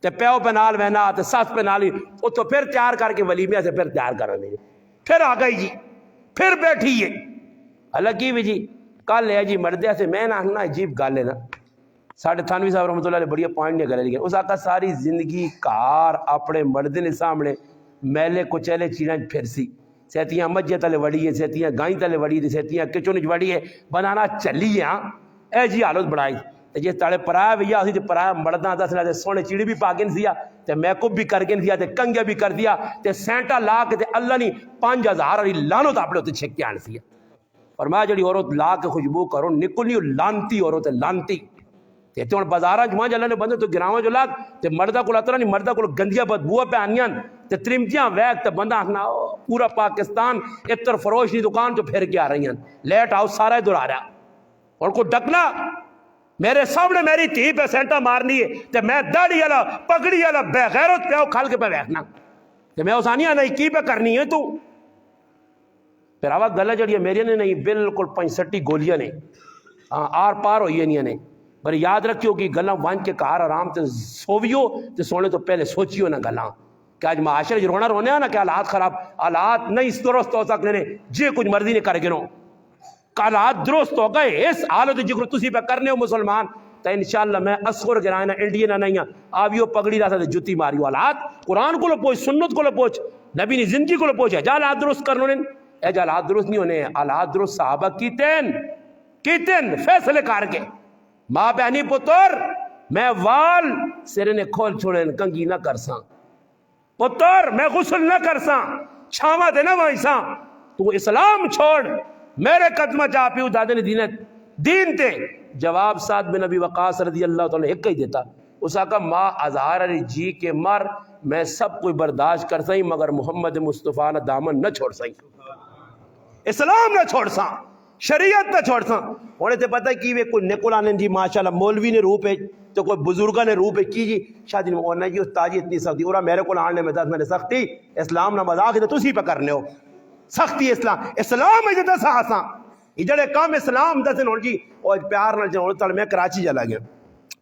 تے پیو پہ نال وہنا تے ساس پہ نالی وہ تو پھر تیار کر کے ولیمے سے پھر تیار کر رہے پھر آ گئی جی پھر بیٹھی ہے اللہ کی بھی جی کل ہے جی مردے سے میں نہ عجیب گل ہے نا ساڑھے تھانوی صاحب رحمۃ اللہ نے بڑی پوائنٹ نہیں کرے لیکن اس آقا ساری زندگی کار اپنے مردے نے سامنے میلے کچیلے چیڑاں پھر سی سہتیاں مجھے تلے وڑی ہے سہتیاں گائیں تلے وڑی ہے سہتیاں کچن وڑی ہے بنانا چلی ہاں اے جی حالت بڑھائی جی تاڑے پرایا بھی آسی تے پرایا مرداں دس تے سونے چیڑی بھی پاگن سیا تے میک اپ بھی کر گن سیا تے کنگے بھی کر دیا تے سینٹا لا کے تے اللہ نے 5,000 والی لانت اپنے تے چھک کے آن سیا. فرمایا جڑی عورت لا کے خوشبو کرو نکلنی لانتی عورت لانتی تے ہن بازاراں جمع اللہ نے بندے تو گراواں جو لاگ تے مردا کول اترا نہیں مردا کول گندیاں بدبو پہ آنیاں تے ترمتیاں ویک تے بندہ آخنا پورا پاکستان عطر فروش دی دکان تو پھر کے آ رہی ہیں لیٹ ہاؤس سارا دور آ رہا اور کو ڈکنا میرے سامنے میری تھی پہ سینٹا مارنی ہے تے میں داڑھی والا پگڑی والا بے غیرت پہ کھل کے پہ بیٹھنا تے میں اسانیاں نہیں کی پہ کرنی ہے تو پھر آواز گلہ جڑی ہے میری نے نہیں بالکل 65 گولیاں نے آر پار ہوئی ہے نہیں پر یاد رکھیو کہ گلہ وانج کے کار آرام تے سوویو تے سونے تو پہلے سوچیو نہ گلہ کہ آج معاشرے جو رونا رونے ہیں نا کہ حالات خراب حالات نہیں اس درست ہو سکنے نے جی کچھ مرضی نے کر گنو حالات درست ہو گئے اس حالت جکر تسی پہ کرنے ہو مسلمان تو انشاءاللہ میں اصغر گرائنا انڈین نہیں ہاں آویو پگڑی رہا تھا جتی ماریو حالات قرآن کو لو پوچھ سنت کو لو پوچھ نبی نے زندگی کو لو پوچھ اے حالات درست کرنو نے اے حالات درست نہیں ہونے حالات درست صحابہ کیتن فیصلے کر کے ماں بہنی پتر میں وال سرے نے کھول چھوڑیں کنگی نہ کرساں پتر میں غسل نہ کرساں چھاواں دے نہ وائساں تو اسلام چھوڑ میرے قدمہ جا پیو دادے نے دین تے جواب سعد بن ابی وقاص رضی اللہ تعالیٰ ایک ہی دیتا اس آقا ماں ازہار علی جی کے مر میں سب کوئی برداشت کر سائیں مگر محمد مصطفیٰ نہ دامن نہ چھوڑ سائیں اسلام نہ چھوڑ ساں شریعت نہ چھوڑ ساں ہونے تے پتہ کی وے کوئی نکل آنے جی ماشاءاللہ مولوی نے روح پہ تو کوئی بزرگہ نے روح پہ کی جی شادی میں اور نہیں استاجی اتنی سختی اور میرے کو آنے میں دس میں نے سختی اسلام نہ مذاق ہے تو اسی پہ کرنے ہو سختی اسلام ہے جدہ سا یہ جڑے کام اسلام دس نے جی اور پیار نہ جڑ تل میں کراچی چلا گیا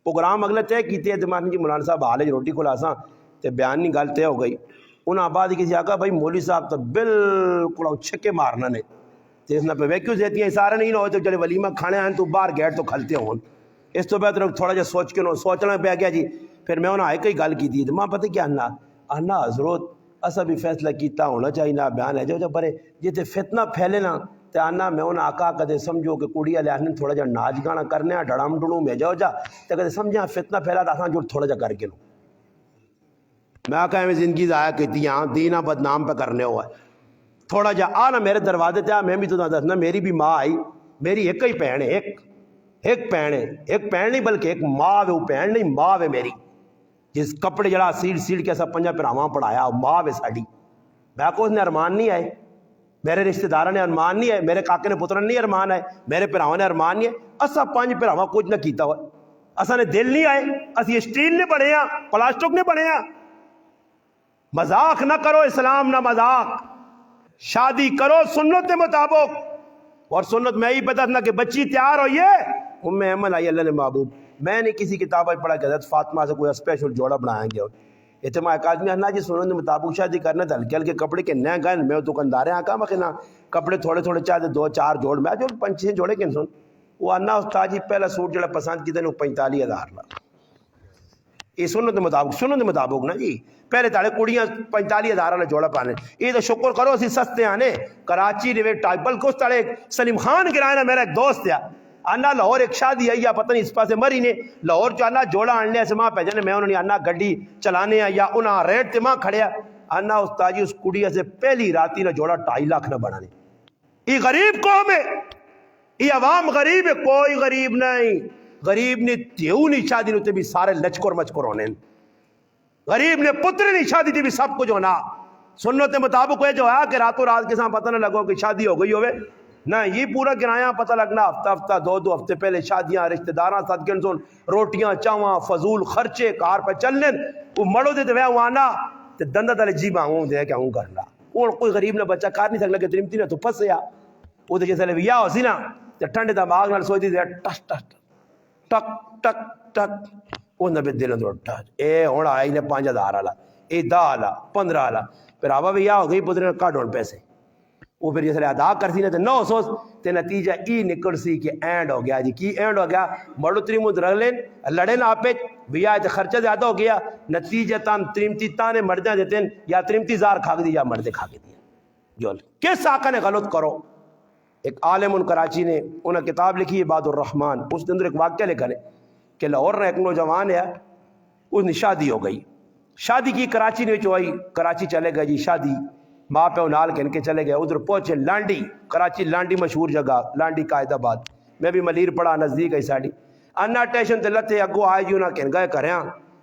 پروگرام اگلے طے کیتے دمان جی مولانا صاحب حال روٹی کو لاساں تے بیان نہیں گل طے ہو گئی انہاں بعد کسی آقا بھائی مولوی صاحب تو بالکل چھکے مارنا نے تے اس نے پہ ویکیو دیتی ہیں سارے نہیں نہ ہوئے تو جڑے ولیمہ کھانے ہیں تو باہر گیٹ تو کھلتے ہوں اس تو بہتر تھوڑا جا سوچ کے سوچنا پہ گیا جی پھر میں انہاں ایک ہی گل کی تھی ماں پتہ کیا انا حضرت اسا بھی فیصلہ کیتا ہونا چاہیے نہ بیان ہے جو بڑے جتے فتنہ پھیلے نا تے آنا میں انہاں آقا کدے سمجھو کہ کڑی والے آنے تھوڑا جا ناچ گانا کرنے ہیں ڈڑام ڈڑوں میں جاؤ جا تے کدے سمجھا فتنہ پھیلا تا جو تھوڑا جا کر کے لوں میں آقا میں زندگی ضائع کیتی ہاں دینہ بدنام پہ کرنے ہوا ہے تھوڑا جا آنا میرے دروازے تے میں بھی تو دسنا میری بھی ماں آئی میری ایک ہی پہن ہے ایک پہن ہے ایک پہن نہیں بلکہ ایک ماں ہے وہ پہن نہیں ماں ہے میری جس کپڑے جڑا سیڑ کے سب پنجا پراواں پڑھایا ماں ہے ساڑی میں کو اس نے ارمان نہیں آئے میرے رشتہ داروں نے ارمان نہیں ہے میرے کاکے نے پترن نہیں ارمان ہے میرے پراواں نے ارمان نہیں ہے اسا پانچ پراواں کچھ نہ کیتا ہوا اسا نے دل نہیں آئے اسی اسٹیل نے بنے ہاں پلاسٹک نے بنے ہاں مذاق نہ کرو اسلام نہ مذاق شادی کرو سنت کے مطابق اور سنت میں ہی بتانا کہ بچی تیار ہوئیے ام ایمن آئی اللہ نے محبوب میں نے کسی کتاب پڑھا کہ حضرت فاطمہ سے کوئی اسپیشل جوڑا بنائیں گے اتما ایک آدمی اللہ جی سنت کے مطابق شادی کرنا تھا ہلکے ہلکے کپڑے کے نئے گئے میں دکاندار ہیں آقا مخنا کپڑے تھوڑے تھوڑے چاہتے 2-4 جوڑ میں جو 5-6 جوڑے کن سن وہ انا استاد جی پہلا سوٹ جڑا پسند کیتے نے 45,000 لا یہ سنت کے مطابق نا جی پہلے تاڑے کڑیاں 45,000 والا جوڑا پانے یہ تو شکر کرو اسی سستے آنے کراچی ریوے ٹائپل کو تاڑے سلیم خان گرائے نا میرا ایک دوست ہے آنا لاہور ایک شادی ہے یا پتہ نہیں اس پاسے مری نے لاہور جو آنا جوڑا آننے ایسے ماں پہ جانے میں انہوں نے آنا گڈی چلانے ہیں یا انہاں ریٹ تے ماں کھڑیا آنا استاد جی اس کڑی سے پہلی راتی نہ جوڑا 2.5 لاکھ نہ بنانے یہ غریب قوم ہے یہ عوام غریب ہے کوئی غریب نہیں غریب نے تیو نہیں شادی نے بھی سارے لچکر مچکر ہونے غریب نے پتر نہیں شادی تھی بھی سب کچھ ہونا سنت مطابق ہے جو ہے کہ راتوں رات کے ساتھ پتہ نہ لگو کہ شادی ہو گئی ہوئے نہ یہ پورا کرایہ پتہ لگنا ہفتہ 2 ہفتے پہلے شادیاں رشتہ داراں صدقے سن روٹیاں چاواں فضول خرچے کار پہ چلنے وہ مڑو دے وہ آنا تے دندا تلے جی مانگوں دے کہ ہوں کرنا اور کوئی غریب نہ بچہ کار نہیں سکتا کہ ترمتی نہ تو پھسیا وہ تے جیسے ویا ہو سی نا تے ٹھنڈے دماغ نال سوچ دی ٹس ٹس ٹک ٹک ٹک وہ نبی دل اندر اٹھا اے ہن آئی نے 5,000 والا اے 10 والا 15 والا پھر آوا ویا ہو گئی پتر کاٹ ہون پیسے وہ پھر جیسے ادا کرتی نا تو 900 تے نتیجہ ای نکل سی کہ اینڈ ہو گیا جی کی اینڈ ہو گیا مڑو تریمود رہ لین لڑے نا آپ بیا تے خرچہ زیادہ ہو گیا نتیجہ تان تریمتی تانے مردیں دیتے ہیں یا تریمتی زار کھا کے دی یا مردے کھا کے دیا جو کس آقا نے غلط کرو ایک عالم ان کراچی نے انہیں کتاب لکھی ہے عباد الرحمن اس کے اندر ایک واقعہ لکھا ہے کہ لاہور نے ایک نوجوان ہے اس نے شادی ہو گئی شادی کی کراچی نے جو آئی کراچی چلے گئے جی شادی ماں پہ نال کہن کے چلے گئے ادھر پہنچے لانڈی کراچی لانڈی مشہور جگہ لانڈی قائد آباد میں بھی ملیر پڑھا نزدیک ہے ساڑی انا ٹیشن تے لتے اگو آئے جی انہاں کہن گئے کریں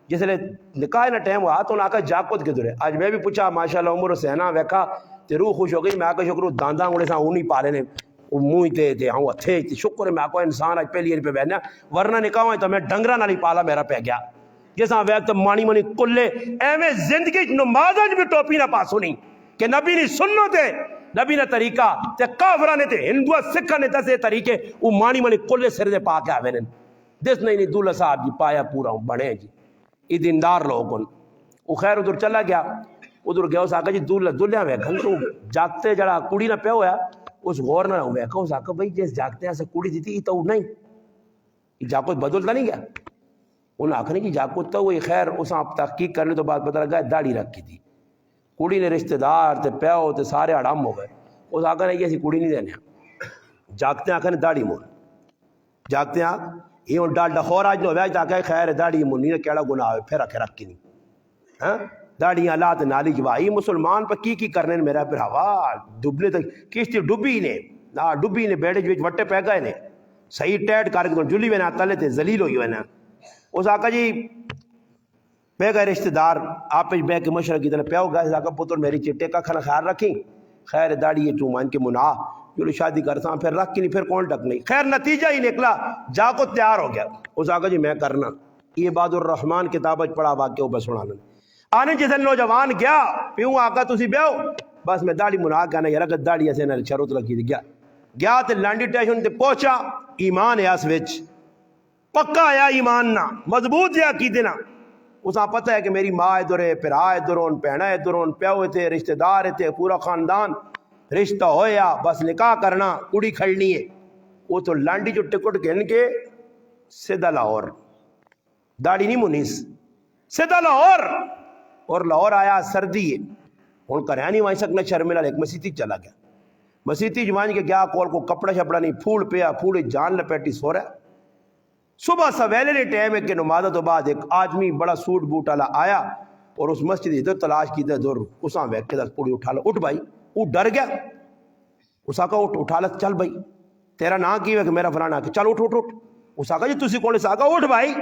جس لئے نکاح نہ ٹائم ہوا تو انہاں آکا جاکت کے درے آج میں بھی پوچھا ماشاءاللہ عمر حسینہ ویکھا تے روح خوش ہو گئی میں آکا شکر دانداں انہیں ساں اونی پالے نے موئی تے ہوں اتھے شکر ہے میں آکا انسان آج پہلی ان پہ بیٹھنا ورنہ نکاح ہوئے تو میں ڈنگرہ نہ نہیں پالا میرا پہ گیا جیسا ویکت مانی منی کلے ایویں زندگی نمازج بھی ٹوپی نہ پاسو نہیں کہ نبی نے سنت ہے نبی نے طریقہ تے کافرانے تے ہندوہ سکھا نے تسے طریقے وہ مانی منی کلے سر دے پاکے آوے نے دس نہیں دولہ صاحب جی پایا پورا ہوں بڑھے جی یہ دیندار لوگن وہ خیر ادھر چلا گیا ادھر گیا اس آقا جی دولہ میں گھنٹوں جاگتے جڑا کڑی نہ پہ ہویا اس غور نہ ہوئے کہ اس آقا بھائی جیس جاگتے ہیں سے کڑی دیتی یہ تو نہیں جاکو بدلتا نہیں گیا. انہیں آخری جی جاکو تو وہی خیر اس آپ تحقیق کرنے تو بعد پتہ لگا داڑھی رکھی تھی. کڑی نے رشتہ دار تے پیو تے سارے ہڑام ہو گئے. اس آخر یہ اسی کڑی نہیں دینے. جاگتے آخر داڑھی مون جاگتے آ یہ ڈال ڈخور آج نو ویج آکے خیر داڑھی مونی نے کیڑا گناہ ہوئے پھر رکھے رکھی نہیں. ہاں داڑیاں اللہ نالی جوائی مسلمان پر کی کرنے نے میرا پھر ہوا ڈبنے تک کشتی ڈبی نے نہ ڈبی نے بیڑے جو وٹے پہ گئے نے صحیح ٹیٹ کر کے جلی وینا تلے تے ذلیل ہوئی وینا. اس آقا جی بے گئے رشتہ دار آپ بے کے مشرق کی طرح پیو گئے. آقا پتر میری چٹے کا کھانا خیال رکھیں خیر داڑھی یہ تو مان کے مناہ جو شادی کرتا ہوں پھر رکھ کی نہیں پھر کون ڈک نہیں. خیر نتیجہ ہی نکلا جا کو تیار ہو گیا. اس آقا جی میں کرنا یہ عباد الرحمن کتاب پڑھا واقعہ بس سنانا آنے جیسے نوجوان گیا پیوں آقا تسی بیو بس میں داڑھی مناہ کہنا یار اگر داڑھی ایسے نہ شروط لگی تھی گیا تے لانڈی ٹیشن تے پہنچا. ایمان ہے اس وچ پکا آیا ایمان نہ مضبوط ہے عقیدے نہ. اساں پتہ ہے کہ میری ماں ادھر ہے پھر ادھر ہون پہنا ادھر ہون پیو تھے رشتہ دار تھے پورا خاندان رشتہ ہویا بس نکاح کرنا کڑی کھڑنی ہے. وہ تو لانڈی جو ٹکٹ گن کے سیدھا لاہور داڑھی نہیں منیس سیدھا لاہور. اور لاہور آیا سردی ہے ہوں کریا نہیں وہیں سکنا شرملا ایک مسیتی چلا گیا. مسیتی جوان کے گیا کول کو کپڑا شپڑا نہیں پھول پیا پھول جان لپیٹی سو رہا. صبح سویلے نے ٹائم ہے کہ نماز تو بعد ایک آدمی بڑا سوٹ بوٹ والا آیا اور اس مسجد ادھر تلاش کی دور اساں ویک کے دس پوری اٹھا لو. اٹھ بھائی وہ ڈر گیا. اس آقا اٹھا لو چل بھائی تیرا نا کی ہے کہ میرا فلانا کہ چل اٹھ اٹھ اٹھ. اس آقا جی تسی کون اس آقا اٹھ بھائی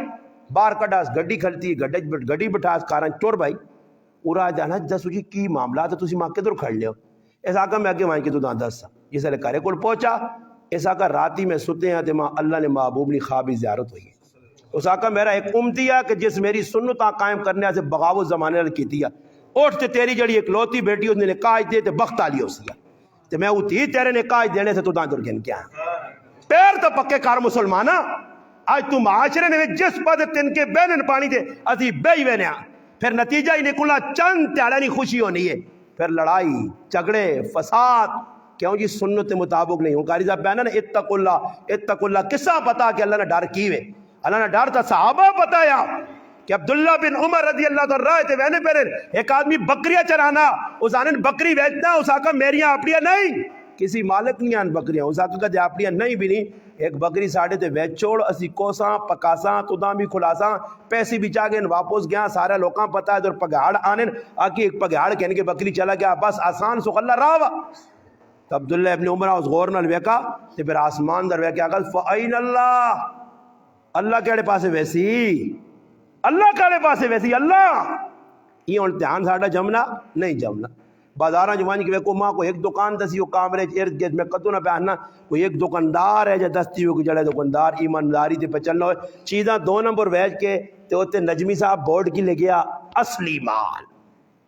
باہر کڈا گڈی کھلتی گڈی بٹھا کارن چور بھائی پورا جانا دس جی کی معاملات ہے تسی ماں کدھر کھڑ لے ہو. اس آقا میں اگے وہاں کے تو دس جس ویلے گھرے کول پہنچا اس آقا راتی میں ستے ہیں تے ماں اللہ نے محبوب نے خوابی زیارت ہوئی ہے. اس آقا میرا ایک امتی ہے کہ جس میری سنتاں قائم کرنے سے بغاوت زمانے کی تھی اٹھ تے تیری جڑی ایک لوتی بیٹی اس نے نکاح دے تے بخت آلی ہو سی تے میں اتی تیرے نکاح دینے سے تو دان دور گن کیا پیر تو پکے کار مسلمانہ آج تو معاشرے نے جس پد تن کے بینن پانی دے اسی بے وینے پھر نتیجہ ہی نکلا چند تیڑا نہیں خوشی ہونی ہے پھر لڑائی جھگڑے فساد. کیوں جی سنت مطابق نہیں ہوں قاری صاحب بیانا نا اتق اللہ کسا پتا کہ اللہ نے ڈر کیوے. اللہ نے ڈر تا صحابہ بتایا کہ عبداللہ بن عمر رضی اللہ عنہ رہے تھے وینے پہنے ایک آدمی بکریاں چرانا اس آنے بکری ویچنا اس آقا میریاں اپنیاں نہیں کسی مالک نہیں آن بکریاں اس آقا کہتے اپنیاں نہیں بھی نہیں ایک بکری ساڑھے تے ویچ چھوڑ اسی کوساں پکاساں تداں بھی کھلاساں پیسی بھی چاہ گئے واپس گیا سارے لوکاں پتہ ہے در پگاڑ آنے آکی ایک پگاڑ کہنے کے بکری چلا گیا بس آسان سو اللہ راوا. تو عبداللہ ابن عمر اس غور نال ویکا تے پھر آسمان در ویکا قال فَأَيْنَ اللَّهِ اللہ کہڑے پاسے ویسی اللہ کہڑے پاسے ویسی اللہ یہ امتحان ساڑھا جمنا نہیں جمنا. بازاراں جوانی کہ کو ماں کو ایک دکان دسی ہو کامرے ارد گرد میں قدو نہ پہننا کوئی ایک دکاندار ہے جو دستی ہو کہ جڑے دکاندار ایمانداری تے پہ چلنا ہوئے چیزاں 2 نمبر ویج کے تے ہوتے نجمی صاحب بورڈ کی لے گیا اصلی مال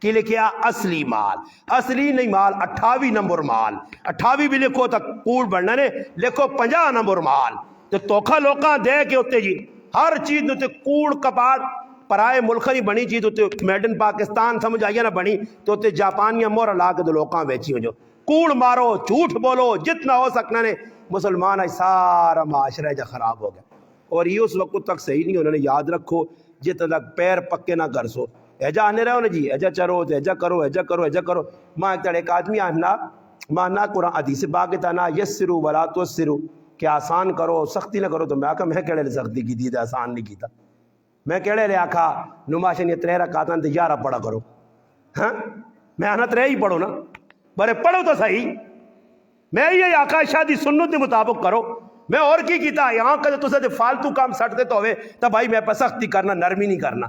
کی لکھیا اصلی مال اصلی نہیں مال 28 نمبر مال 28 بھی لکھو تک کوڑ بڑھنا نے لکھو 50 نمبر مال تو توکھا لوکاں دے کے ہوتے جی ہر چیز نو تے کوڑ کپاڑ پرائے ملک نہیں بنی چیز ہوتے میڈ ان پاکستان سمجھ آئیے نہ بنی تو ہوتے جاپانیاں مور لا کے دو لوکاں بیچی ہو جو کوڑ مارو جھوٹ بولو جتنا ہو سکنا نے مسلمان سارا معاشرہ جا خراب ہو گیا. اور یہ اس وقت تک صحیح نہیں انہوں نے یاد رکھو جتنا تک پیر پکے نہ کر سو ایجا آنے رہے ہو نا جی ایجا چرو ایجا کرو ایجا کرو ایجا کرو. ماں ایک آدمی آنا مانا قرآن حدیث باقی تانا یسرو ولا تسرو کہ آسان کرو سختی نہ کرو. تو میں کہا میں کہڑے لے سختی کی تھی آسان نہیں کیتا میں کہڑے لے آکھا نماشن یہ 3 رکعتاں تے 11 پڑھا کرو. ہاں میں آنا 3 ہی پڑھو نا برے پڑھو تو صحیح میں یہ آکھا شادی سنت کے مطابق کرو. میں اور کی کیتا یہاں کہ تو فالتو کام سٹتے تو ہوئے تب بھائی میں پہ سختی کرنا نرمی نہیں کرنا.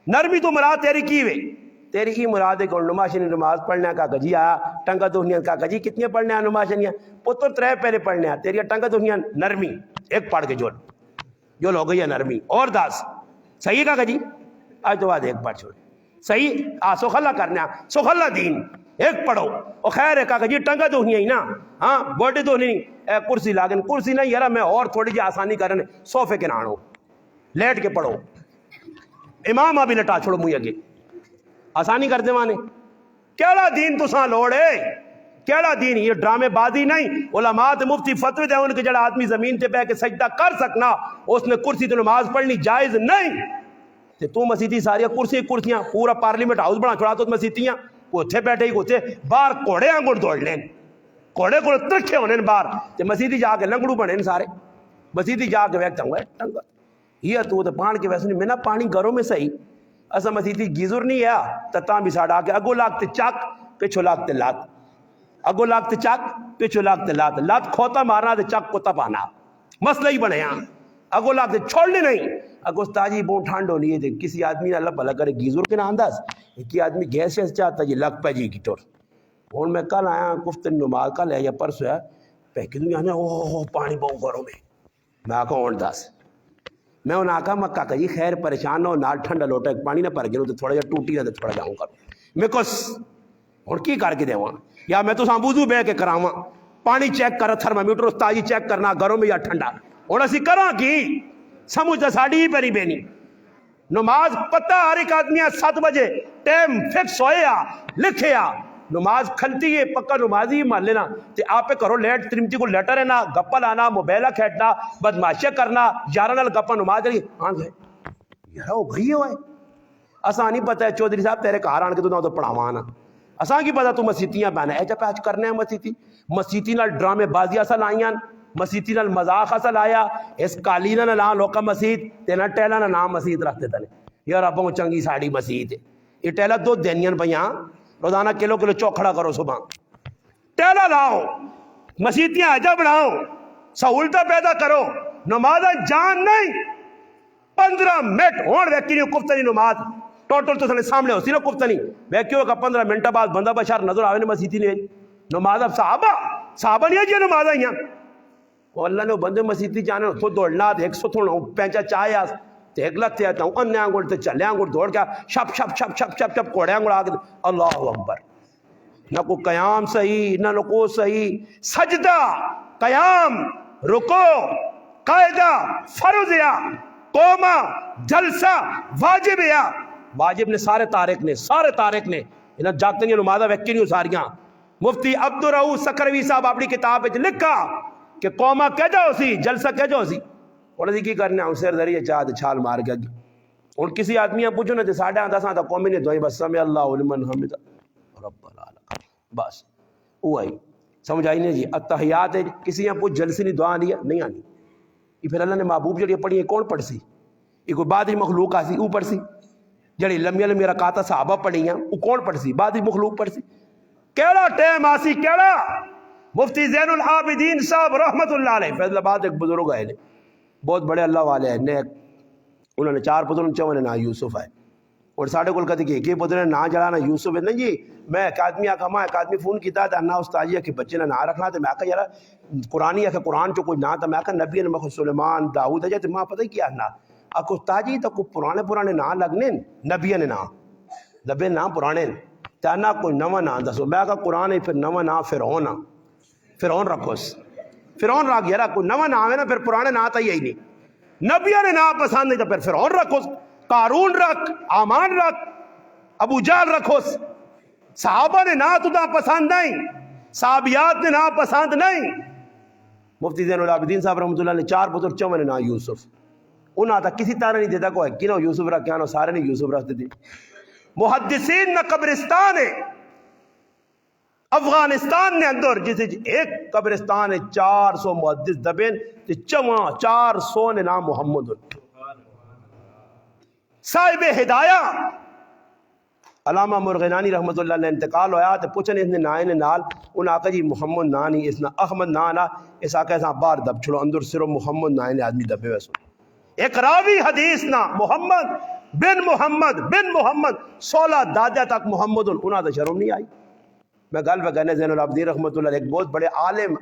نرمی تو مراد تیری کی ہوئے تیری کی مراد ہے کہ نماشنی نماز پڑھنے کا جی آیا ٹنگا دہنیاں کا جی کتنی پڑھنے ہیں نماشنیاں پتر 3 پہلے پڑھنے ہیں تیری ٹنگا دہنیاں نرمی ایک پڑھ کے جو ہو گئی ہے نرمی اور داس صحیح کا جی آج تو بعد ایک پڑھ چھوڑ صحیح سخلا کرنا سخلا دین ایک پڑھو اور خیر ہے کہا جی ٹنگا دہنیاں ہی نا ہاں بوڈی دہنی نہیں کرسی لاگن کرسی نہیں یارا میں اور تھوڑی جی آسانی کرنے صوفے کے نانو لیٹ کے پڑھو امام بھی لٹا چھوڑو منہ اگے آسانی کر دے مانے کیڑا دین تساں لوڑے کیڑا دین یہ ڈرامے بازی نہیں علماء تے مفتی فتوی دے ان کے جڑا آدمی زمین تے پہ کے سجدہ کر سکنا اس نے کرسی تے نماز پڑھنی جائز نہیں تے تو مسیتی ساری کرسیاں پورا پارلیمنٹ ہاؤس بنا چھوڑا تو مسیتیاں اوتھے بیٹھے ہی اوتھے باہر کوڑے آنگڑ دوڑ لین کوڑے کو ترکھے ہونے باہر تے مسیتی جا کے لنگڑو بنے سارے مسیتی جا کے ویکتا ہوں ٹنگا یہ تو پان کے ویسے نہیں میں نا پانی گھروں میں صحیح اسا مسیتی گیزر نہیں ہے تتاں بھی ساڑا کے اگو لاگتے چک پچھو لاگتے لات اگو لاگتے چک پچھو لاگتے لات لات کھوتا مارنا تے چک کو تپانا مسئلہ ہی بنے ہاں اگو لاگتے چھوڑنے نہیں اگو استاجی بہت ٹھنڈ ہو لیے تھے کسی آدمی نے اللہ بھلا کرے گیزر کے نا انداز ایک آدمی گیس سے چاہتا جی لگ پہ جی کی ٹور اور میں کل آیا کفتن نماز کل ہے یا پرسو ہے پہکے دوں یہاں اوہ پانی بہت گھروں میں آکا اون داس میں انہوں آکا مکہ کہ جی خیر پریشان ہو نال ٹھنڈا لوٹا ایک پانی نہ پر گئے تو تھوڑا جا ٹوٹی نہ تھوڑا جاؤں کروں میں کس اور کی کر کے دے وہاں یا میں تو سامبوزو بے کے کراواں پانی چیک کر تھرمامیٹر استاجی چیک کرنا گھروں میں یا ٹھنڈا اور اسی کراں کی سمجھتا ساڑی ہی پری بینی نماز پتہ ہر ایک آدمی 7 بجے ٹائم فکس ہویا لکھیا نماز کھلتی ہے پکا نمازی مان لینا تے آپ کرو لیٹ ترمتی کو لیٹر ہے نا گپا لانا موبائلہ کھیٹنا بدماشیاں کرنا یارہ نال گپا نماز جڑی ہاں گئے یارہ وہ گئی ہوئے اساں نہیں پتہ ہے چودھری صاحب تیرے کار آن کے تو نہ تو پڑھاوانا اساں کی پتہ تو مسیتیاں پہنا ہے جب آج کرنے ہیں مسیتی نال ڈرامے بازی اسا لائیاں مسیتی نال مذاق اسا لایا اس کالینا نہ لا لوکا مسیت تینا ٹیلا نہ نام مسیت رکھتے تلے یار اپوں چنگی ساڑی مسیت ہے یہ ٹیلا دو دینیاں پیاں روزانہ کلو چوکھڑا کرو صبح ٹیلا لاؤ مسیتیاں اجا بناؤ سہولتہ پیدا کرو نمازہ جان نہیں 15 منٹ ہون ویکینی کفتنی نماز ٹوٹل تو سنے سامنے ہو سی نا کفتنی ویکیوں کا 15 منٹ بعد بندہ بشار نظر آوے نے مسیتی نے نماز اب صحابہ نہیں ہے جی نماز آئیاں اللہ نے بندے مسیتی جانے تو دوڑنا ایک سو تھوڑا پینچا چاہے آس ایک لگتے آتا ہوں انہیں آنگوڑ تے چلے آنگوڑ دوڑ کیا شپ شپ شپ شپ شپ شپ کوڑے آنگوڑ آگے اللہ اکبر نہ کو قیام صحیح نہ رکو صحیح سجدہ قیام رکو قاعدہ فرض یا قومہ جلسہ واجب یا واجب نے سارے تارک نے انہیں جاگتے نہیں نمازہ ویکے نہیں ساریاں مفتی عبدالرؤف سکروی صاحب اپنی کتاب وچ لکھا کہ قومہ کہہ جاؤ سی جلسہ کہہ جاؤ سی اور اسی کی کرنے ہیں سر ذریعے چاہتے چھال مار گیا اور کسی آدمی پوچھو نا ساڑھے آدھا ساں تا قومی نے دوئی بس سمع اللہ لمن حمدہ رب العالمین بس وہ آئی سمجھ آئی نہیں جی اتحیات ہے کسی یہاں پوچھ جلسی نہیں دعا نہیں آنی یہ پھر اللہ نے محبوب جڑی پڑھی ہے کون پڑھ سی یہ کوئی بعد مخلوق آسی وہ پڑھ سی جڑی لمبی رکعتاں صحابہ پڑھی ہیں وہ کون پڑھ سی بعد مخلوق پڑھ سی کیڑا ٹائم آسی کیڑا مفتی زین العابدین صاحب رحمت اللہ علیہ فیضل آباد ایک بزرگ آئے بہت بڑے اللہ والے ہیں نیک انہوں نے 4 پتر چونے نا یوسف ہے اور ساڑھے کل کہتے کہ ایک پتر نے نا جڑانا یوسف ہے نہیں جی میں ایک آدمی آکا ماں ایک آدمی فون کیتا ہے انا استاجی ہے کہ بچے نے نا رکھنا تھا میں آکا یارا قرآنی ہے کہ قرآن چو کوئی نا تھا میں آکا نبی نے مخصوص سلیمان داؤد ہے جاتے ماں پتہ ہی کیا نا آکا استاجی تو کوئی پرانے نا لگنے نبی نے نا پرانے تانا کوئی نوہ نا دسو میں آکا قرآن ہے پھر نوہ نا فرعون رکھوس فرعون رکھ یارا کوئی نوہ نا ہے نا پھر پرانے نا تا ہی نہیں نبیہ نے نا پسند نہیں تو پھر فرعون رکھو قارون رکھ آمان رکھ ابو جہل رکھو صحابہ نے نا تو پسند نہیں صحابیات نے نا پسند نہیں مفتی زین العابدین صاحب رحمۃ اللہ نے 4 پتر چونے نا یوسف انہاں تھا کسی طرح نہیں دیتا کوئی کنو یوسف رکھ کیا سارے نے یوسف رکھتے تھے محدثین نہ قبرستان ہے افغانستان نے اندر جسے ایک قبرستان ہے 400 محدث دبین تے 400 نے نام محمد صاحب ہدایہ علامہ مرغنانی رحمت اللہ نے انتقال ہویا تے پوچھنے اس نے نائن نال ان آقا جی محمد نانی اس نے احمد نانا اس آقا ایسا بار دب چھڑو اندر صرف محمد نائن آدمی دبے ویسو ایک راوی حدیث نا محمد بن محمد 16 دادہ تک محمد انہاں دا شرم نہیں آئی میں گل پہ کہنے زین العابدین رحمت اللہ ایک بہت بڑے عالم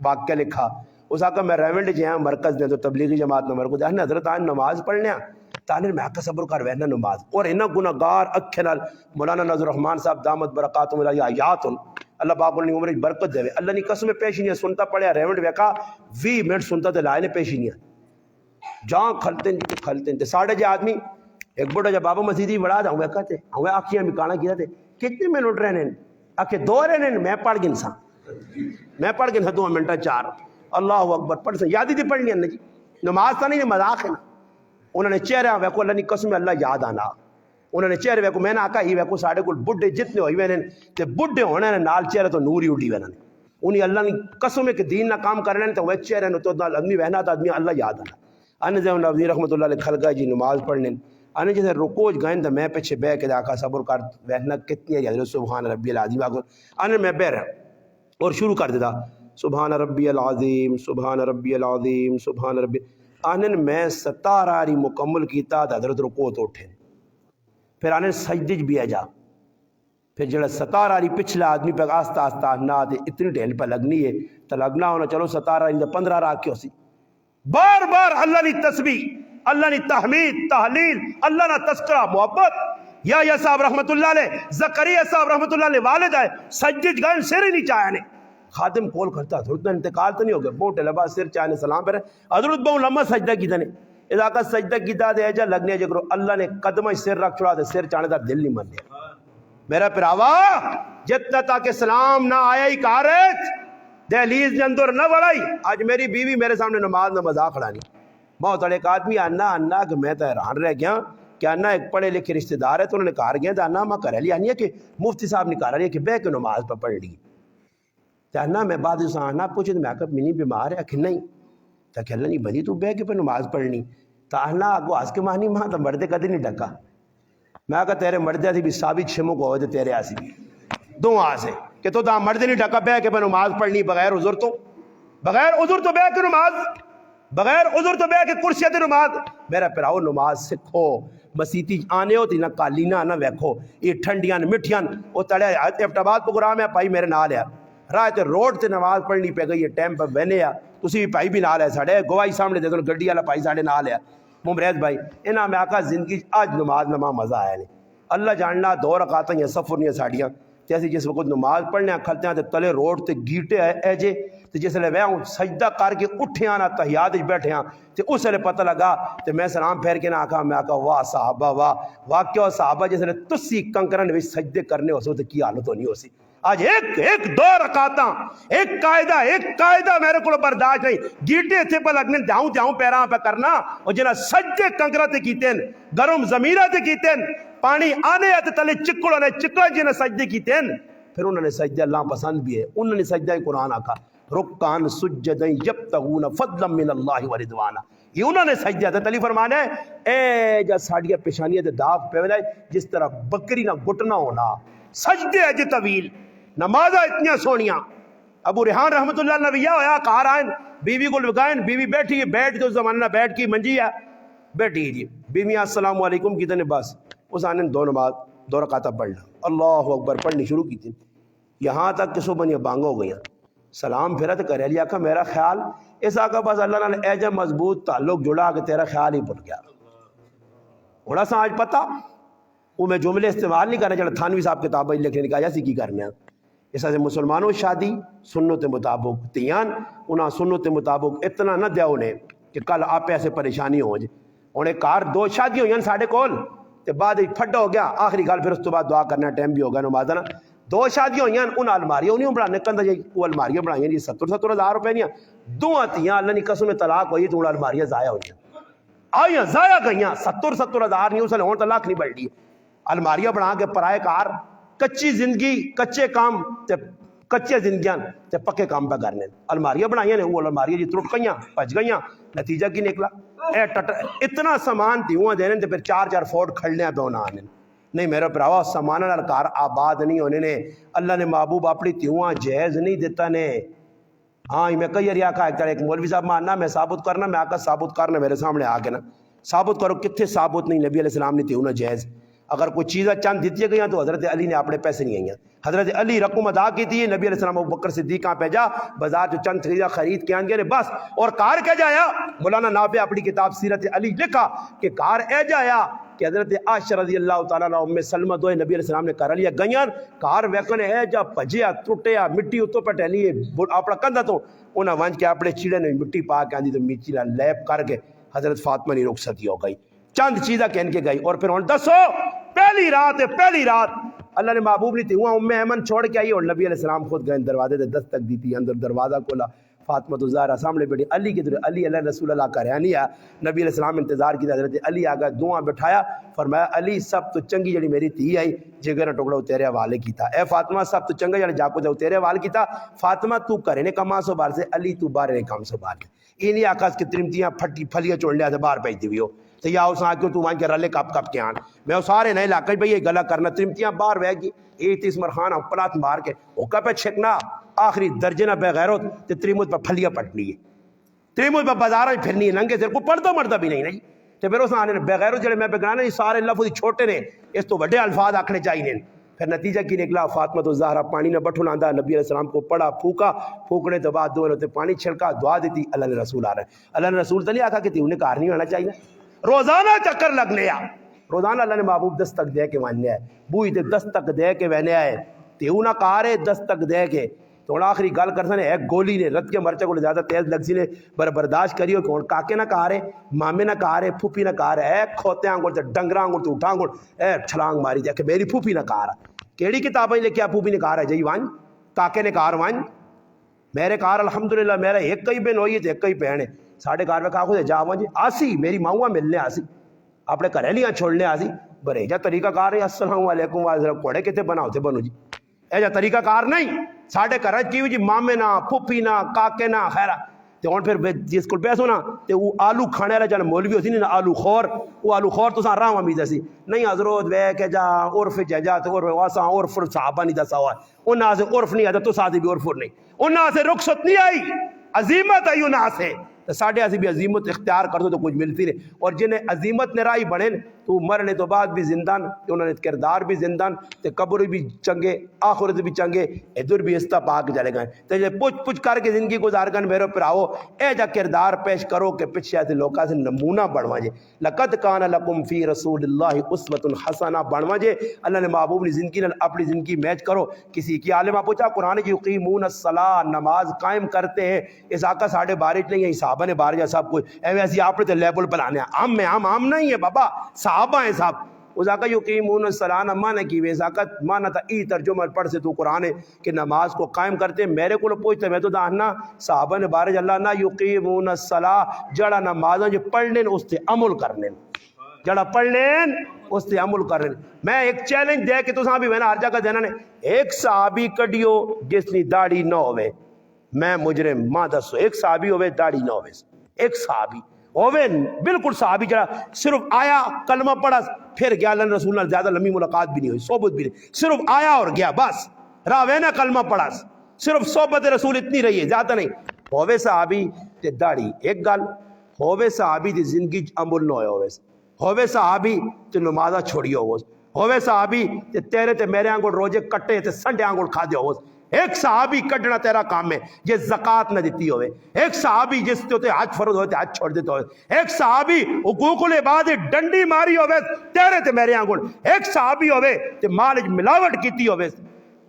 واقعہ لکھا اس آقا میں ریونڈ جہاں مرکز دیں تو تبلیغی جماعت نمبر کو دیں حضرت آئین نماز پڑھنے تانیر میں آقا صبر کر وینا نماز اور انہا گناہگار اکھے نال مولانا نظر رحمان صاحب دامت برکاتم اللہ آیات اللہ باپ نے عمر برکت دے اللہ نے قسم پیشی نہیں سنتا پڑھیا ریونڈ ویکا 20 منٹ سنتا تے لائے نے پیشی نہیں جہاں کھلتے ہیں ساڑھے جے آدمی ایک بڑا جب بابا مسیدی بڑا تھا ویکا تے ہمیں آکھیاں مکانا کیا تھے کتنے منٹ رہنے آکے دو رہے نے میں پڑھ گن سا میں پڑھ گن سا 2 منٹ 4 اللہ اکبر پڑھ سا یادی دی پڑھنی ہے جی نماز تا نہیں مذاق ہے نا انہوں نے چہرہ ویکو اللہ نے قسم اللہ یاد آنا انہوں نے چہرے ویکو میں نے آکا ہی ویکو ساڑھے کو بڑھے جتنے ہوئی وینے تے بڑھے ہونے نے نال چہرے تو نور ہی اڈی وینے انہیں اللہ نے قسم ہے کہ دین نہ کام کرنے تو وہ چہرے نے تو آدمی وہنا تا آدمی اللہ یاد آنا انہیں زیون نبی رحمت اللہ علیہ کھل گئے جی نماز پڑھنے انہیں جیسے رکوج گئیں تو میں پیچھے بے کے آقا صبر کر وہنا کتنی ہے حضرت سبحان ربی العظیم انہیں میں بے رہا اور شروع کر دیتا سبحان ربی العظیم سبحان ربی العظیم سبحان ربی انہیں میں 17 آری مکمل کیتا حضرت رکو تو اٹھے پھر انہیں سجدج بھی ہے جا پھر جڑا 17 آری پچھلا آدمی پہ آستہ آستہ نہ دے اتنی ڈھیل پہ لگنی ہے تو لگنا ہونا چلو 17 آری 15 راہ کیوں سی بار بار اللہ نے تسبیح اللہ نے تحمید تحلیل اللہ نے تذکرہ محبت یا صاحب رحمت اللہ علیہ زکریہ صاحب رحمت اللہ علیہ والد ہے سجدج گئن سر ہی نہیں چاہے نے خادم کول کرتا حضرت نے انتقال تو نہیں ہو گیا بوٹے لبا سر چاہنے سلام پر حضرت بہو لمحہ سجدہ کی تھا نے اذا کا سجدہ کی تھا دے جا لگنے جا کرو اللہ نے قدمہ سر رکھ چھوڑا دے سر چاہنے دا دل نہیں من دیا میرا پراوا جتنا تاکہ سلام نہ آیا ہی کارت دہلیز نے اندر نہ بڑھائی آج میری بیوی میرے سامنے نماز نہ مذاق کھڑانی بہت ایک آدمی آنا کہ میں تو حیران رہ گیا کہ آنا ایک پڑھے لکھے رشتہ دار ہے تو انہوں نے کہا گیا آنا میں کرا لیا نہیں ہے کہ مفتی صاحب نے کہا لیا کہ بے کے نماز پہ پڑھ لی تو آنا میں بعد اس آنا پوچھے تو میں کہا منی بیمار ہے کہ نہیں تو کہ اللہ نہیں بنی تو بے کے پہ نماز پڑھنی تو آنا آگو آس کے مانی ماں تو مردے کدی نہیں ڈکا میں کہا تیرے مردے تھی بھی ثابت چھمو کو ہوئے تیرے آسی بھی دو آسے کہ تو دا مردے نہیں ڈکا بے کے پہ نماز پڑھنی بغیر عذر تو بے کے نماز بغیر عذر تو بے کے کرسیت نماز میرا پراؤ نماز سکھو مسیتی آنے ہوتی نہ کالینا نہ ویکھو یہ ٹھنڈیاں مٹھیاں وہ تڑے افتاباد پروگرام ہے پائی میرے نال ہے راہ تے روڈ تے نماز پڑھنی پہ گئی ہے ٹائم پہ بہنے آ تسی بھی پائی بھی نال ہے ساڑھے گواہی سامنے دے دو گڈی والا پائی ساڑھے نال ہے ممریز بھائی انہاں میں آقا زندگی آج نماز نما مزہ آیا نہیں اللہ جاننا 2 رکعتاں یا سفر نہیں ساڑیاں جیسے جس وقت نماز پڑھنے کھلتے ہیں تے تلے روڈ تے گیٹے اے جے تے جس لے ویاں سجدہ کر کے اٹھے آنا تحیات وچ بیٹھے ہاں تے اس لے پتہ لگا تے میں سلام پھیر کے نہ آکھا میں آکھا واہ صحابہ واہ واقعہ صحابہ جس لے تسی کنکرن وچ سجدے کرنے ہو سو تے کی حالت ہونی ہو سی آج ایک 2 رکعتاں ایک قاعدہ میرے کو برداشت نہیں گیٹے تھے پہ لگنے دھیاؤں پیراں پہ کرنا اور جنہاں سجدے کنکرہ تے کیتے ہیں گرم زمینہ تے کیتے ہیں پانی آنے آتے تلے چکڑوں نے چکڑوں جنہیں سجدے کیتے ہیں پھر انہوں نے سجدہ اللہ پسند بھی ہے انہوں نے سجدہ قرآن آکھا رکان سجدیں یبتغون فضلا من اللہ ورضوانا یہ انہوں نے سجدہ تھا تلی فرمانا ہے اے جا ساڑھیا پیشانیہ دے داغ پہ ولائے جس طرح بکری نہ گھٹنا ہونا سجدے ہے جی طویل نمازہ اتنی سونیاں ابو ریحان رحمت اللہ نبیہ ہویا کار آئین بیوی کو لگائیں بیوی بیٹھی ہے بیٹھ تو زمانہ بیٹھ کی منجی ہے بیٹھی جی بیوی السلام علیکم کی تنے بس اس آنے 2 نماز 2 رکعتہ پڑھنا اللہ اکبر پڑھنی شروع کی تھی یہاں تک کہ صبح یہ بانگا ہو گیا سلام پھرا تو کرے لیا کہ میرا خیال اس آقا بس اللہ نے ایجا مضبوط تعلق جڑا کہ تیرا خیال ہی بھول گیا تھوڑا سا آج پتا وہ میں جملے استعمال نہیں کرنا چاہتا تھانوی صاحب کتاب لکھنے نے کہا جیسی کی کرنے ہیں اس سے مسلمانوں شادی سنت مطابق تیان انہاں سنت مطابق اتنا نہ دیا انہیں کہ کل آپ ایسے پریشانی ہو جائے انہیں کار 2 شادی ہوئی ہیں ساڑھے کول تے بعد پھٹا ہو گیا آخری گال پھر اس تو بعد دعا کرنا ٹائم بھی ہوگا نماز نا 2 شادیاں ہوئی ہیں ان الماریاں انہیں بڑھانے کندہ جائے وہ الماریاں بڑھائی ہیں 70 ہزار روپے نہیں 2 تیاں اللہ نے قسم طلاق ہوئی تو الماریاں ضائع ہوئی ہیں آئیاں ضائع گئیاں 70 ہزار نہیں اسے ہون طلاق نہیں بڑھ لی الماریاں بڑھا کے پرائے کار کچی زندگی کچے کام تے کچے زندگیاں تے پکے کام پہ کرنے الماریاں بنائیاں نے وہ الماریاں جی ٹوٹ گئیاں بچ گئیاں نتیجہ کی نکلا اتنا سامان تھی وہاں دینے تے پھر 4 فورٹ کھڑنے پہ ہونا آنے نہیں میرے پراوا سامانہ نالکار آباد نہیں ہونے نے اللہ نے محبوب اپنی تیوہاں جہیز نہیں دیتا نے ہاں میں کئی ریا کہا ایک مولوی صاحب ماننا میں ثابت کرنا میں آقا ثابت کرنا میرے سامنے آگے نا ثابت کرو کتنے ثابت نہیں نبی علیہ السلام نے تیونا جہیز اگر کوئی چیزیں چند دیتی گئی تو حضرت علی نے اپنے پیسے نہیں آئی ہیں حضرت علی رقم ادا کی تھی نبی علیہ السلام ابو بکر صدیق کہاں پہ جا بازار جو چند خریدا خرید کے آنگے نے بس اور کار کیا جایا مولانا نافع اپنی کتاب سیرت علی لکھا کہ کار اے جایا کہ حضرت عائشہ رضی اللہ تعالیٰ عنہ ام سلمہ دوئے نبی علیہ السلام نے کر لیا گئیاں کار ویکن اے جا پجیا ٹوٹیا مٹی اتو پہ ٹہلی اپنا کندھا تو انہاں ونج کے اپنے چیڑے نے مٹی پا کے آندھی تو میچی لا لیپ کر کے حضرت فاطمہ نے رخصتی ہو گئی چند چیزیں کہن کے گئی اور پھر ہن دسو پہلی رات اللہ نے محبوب نہیں تھی وہاں ام ایمن چھوڑ کے آئی اور نبی علیہ السلام خود گئے دروازے سے دستک دی تھی اندر دروازہ کھولا فاطمہ الزہرا سامنے بیٹھی علی کی طرف علی اللہ رسول اللہ کا رہانی ہے نبی علیہ السلام انتظار کی حضرت علی آگا دعا بٹھایا فرمایا علی سب تو چنگی جڑی میری تھی آئی جگر ٹکڑا تیرے حوالے کیتا اے فاطمہ سب تو چنگا جڑا جاکو جاؤ تیرے حوالے کیتا فاطمہ تو کرے نے کما سو بار سے علی تو بارے نے کام سو بار سے انہی آکاس کی ترمتیاں پھٹی پھلیاں چوڑ لیا سے باہر پہنچ دی ہو تو یا اس آکے تو وہاں کے رلے کپ کے آن میں سارے نئے علاقے بھئی یہ گلہ کرنا ترمتیاں باہر بہ گی تیس مرخانہ پلات مار کے اوکا پہ چھکنا آخری درجے نہ بے غیرت تے تریموت پہ پھلیاں پٹنی ہے تریموت پہ بازارہ پھرنی ہے ننگے سر کو پڑھتا مرتا بھی نہیں تے پھر اس آنے بے غیرت جڑے میں پہ گرانا یہ سارے لفظ چھوٹے نے اس تو بڑے الفاظ آکھنے چاہیے پھر نتیجہ کی نکلا فاطمہ الزہرا پانی نہ بٹھو لاندہ نبی علیہ السلام کو پڑھا پھوکا پھوکنے تو بعد دو نے پانی چھڑکا دعا دیتی اللہ نے رسول آ رہا ہے اللہ نے رسول تو نہیں آکھا کہ تی انہیں کار نہیں ہونا چاہیے روزانہ چکر لگنے آ روزانہ اللہ نے محبوب دستک دے کے واننے آئے بوئی تے دستک دے کے وینے آئے تے انہاں کارے دستک دے کے تو آخری گل کر سنے ایک گولی نے رت کے مرچہ کو زیادہ تیز لگ سی نے برداشت کریو کہ کاکے نہ کارے مامے نہ کارے پھوپی نہ کارے اے کھوتے آنگوڑ تے ڈنگرہ آنگوڑ تے اٹھا آنگوڑ اے چھلانگ ماری جائے کہ میری پھوپی نہ کارا کیڑی کتابیں لے کیا پھوپی نے کارا جائی وان کاکے نے کار وان میرے کار الحمدللہ میرا ایک کئی بین ہوئی تھے ایک کئی پہنے ساڑھے کار میں کہا خود جا وان جی آسی میری ماؤں ملنے آسی اپنے کریلیاں چھوڑنے آسی برے جا طریقہ کار ہے السلام علیکم وعلیکم کوڑے کتے بناؤ تھے بنو جی اے جا طریقہ کار نہیں ساڑھے کرج کی جی مامے نہ پھوپھی نہ کاکے نہ خیرہ تے ہون پھر جس کو پیسو نا تے وہ آلو کھانے والا جانا مولوی ہوتی نہیں نا آلو خور وہ آلو خور تو ساں راہ امید سی نہیں حضرت وے کہ جا عرف جا تے واساں عرف صحابہ نہیں دسا ہوا ہے انہاں سے عرف نہیں آتا تو ساتھ بھی عرف نہیں انہاں سے رخصت نہیں آئی عظیمت آئی انہاں سے ساڑھے ایسی بھی عظیمت اختیار کر دو تو کچھ ملتی رہے اور جنہیں عظیمت نے رائی بڑھیں تو مرنے تو بعد بھی زندان انہوں نے کردار بھی زندان تے قبر بھی چنگے آخرت بھی چنگے ادھر بھی استا پاک جلے گئے تے جے پوچھ پوچھ کر کے زندگی گزار گن میرے پر آؤ اے جا کردار پیش کرو کہ پچھے ایسے لوکا سے نمونہ بڑھوا جے لقد کان لکم فی رسول اللہ اسوۃ حسنہ بڑھوا جے اللہ نے محبوب نے زندگی نے اپنی زندگی میچ کرو کسی کی عالمہ پوچھا قرآن کی یقیمون الصلاۃ نماز قائم کرتے ہیں اس آقا ساڑھے بارش نہیں ہے صحابہ نے بار جا سب کچھ ایسی آپ نے لیبل بلانے عام میں عام نہیں ہے بابا صحابہ ہیں صاحب اس آقا یقیمون الصلاۃ مانا کی ویس آقا مانا تا ای ترجمہ پڑھ سے تو قرآن ہے کہ نماز کو قائم کرتے ہیں میرے کو پوچھتے میں تو داہنا صحابہ نے بارج اللہ نہ یقیمون الصلاۃ جڑا نمازاں جو پڑھنے اس تے عمل کرنے جڑا پڑھنے اس تے عمل کرنے میں ایک چیلنج دے کہ تو ساں بھی میں نے ہر جگہ دینا نے ایک صحابی کڈیو جس نے داڑھی نہ ہوئے میں مجرم ماں دسو ایک صحابی ہوئے داڑھی نہ ہوئے ایک صحابی ہوئے بالکل صحابی جڑا صرف آیا کلمہ پڑھا پھر گیا اللہ رسول اللہ زیادہ لمبی ملاقات بھی نہیں ہوئی صحبت بھی نہیں صرف آیا اور گیا بس راوینا کلمہ پڑھا صرف صحبت رسول اتنی رہی ہے زیادہ نہیں ہوئے صحابی تے داڑھی ایک گل ہوئے صحابی تے زندگی عمل نہ ہوئے صحابی تے نمازہ چھوڑی ہوئے صحابی تے تیرے تے میرے آنگوڑ روجے کٹے تے سنڈے آنگوڑ کھا دے ایک صحابی کٹنا تیرا کام ہے جس زکاة نہ دیتی ہوئے ایک صحابی جس تے حج فرض ہوئے حج چھوڑ دیتے ہوئے ایک صحابی حقوق العباد ڈنڈی ماری ہوئے تیرے تے میرے آنگوڑ ایک صحابی ہوئے تے مالج ملاوٹ کیتی ہوئے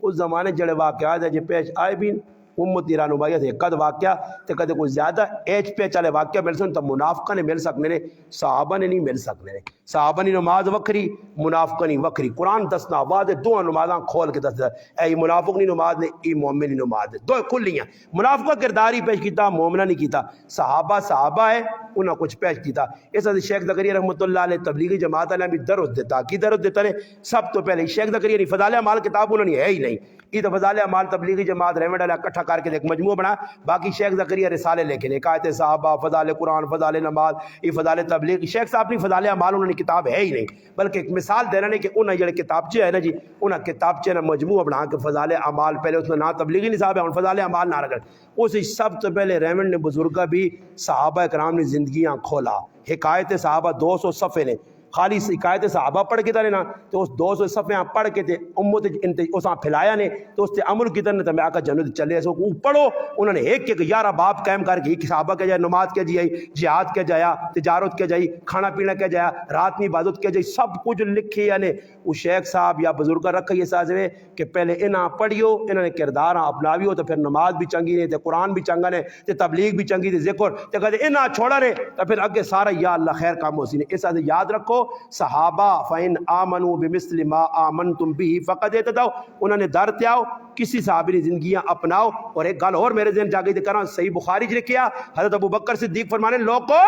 اس زمانے جڑے واقعات ہے جو پیش آئے بھی امت ایران بھائی تھے قد واقعہ تے کدے کوئی زیادہ ایج پہ چلے واقعہ مل سن تو منافقہ نے مل سکنے نے صحابہ نے نہیں مل سکنے نے صحابہ نے نماز وکری منافقہ نہیں وکری قرآن دسنا وعدے دو نمازاں کھول کے دسنا اے منافق نہیں نماز نے ای مومن نہیں نماز دے دو کھلیاں منافقہ کرداری پیش کیتا مومنہ نہیں کیتا صحابہ ہے انہاں کچھ پیش کیتا اس وجہ شیخ زکریا رحمۃ اللہ علیہ تبلیغی جماعت علیہ بھی درد دیتا کی درد دیتا نے سب تو پہلے شیخ زکریا نہیں فضائل اعمال کتاب انہوں نے ہے ہی نہیں یہ تو فضائل اعمال تبلیغی جماعت رحمۃ اللہ اکٹھا کر کے ایک مجموعہ بنا باقی شیخ زکریا رسالے لے کے نکایت صحابہ فضائل قرآن فضائل نماز یہ فضائل تبلیغ شیخ صاحب نے فضائل اعمال انہوں نے کتاب ہے ہی نہیں بلکہ ایک مثال دینا نہیں کہ انہیں جڑے کتابچے ہے نا جی انہیں کتابچے نا مجموعہ بنا کے فضائل اعمال پہلے اس میں نہ تبلیغی نصاب ہے ان فضائل اعمال نہ رکھا اسی سب تو پہلے رحمت نے بزرگہ بھی صحابہ کرام نے زندگیاں کھولا حکایت صحابہ 200 صفحے نے خالی حکایت صحابہ پڑھ کے تھے نا تو اس 200 صفحے پڑھ کے تھے امت اساں پھیلایا نے تو اس سے عمل کی طرح میں آقا جنت چلے ایسے پڑھو انہوں نے ایک 11 باب قائم کر کے صحابہ کے جائے نماز کے جائی جہاد کے جایا تجارت کے جائی کھانا پینا کے جایا رات میں عبادت کے جائی سب کچھ لکھی یعنی وہ شیخ صاحب یا بزرگہ رکھے یہ سازوے کہ پہلے انہاں پڑھیو انہوں نے کردار اپناویو تو پھر نماز بھی چنگی نے تے قرآن بھی چنگا نے تے تبلیغ بھی چنگی تے ذکر تے کہتے انہاں چھوڑا نے تو پھر اگے سارا یا اللہ خیر کام ہو سی نے اس سے یاد رکھو صحابہ فَإِنْ آمَنُوا بِمِثْلِ مَا آمَنْتُمْ بِهِ فَقَدْ اهْتَدَوْا، انہوں نے در تے آؤ کسی صحابی نے زندگیاں اپناؤ۔ اور ایک گل اور میرے ذہن جاگئی کراں، صحیح بخاری نے کیا، حضرت ابو بکر صدیق فرمانے لوگو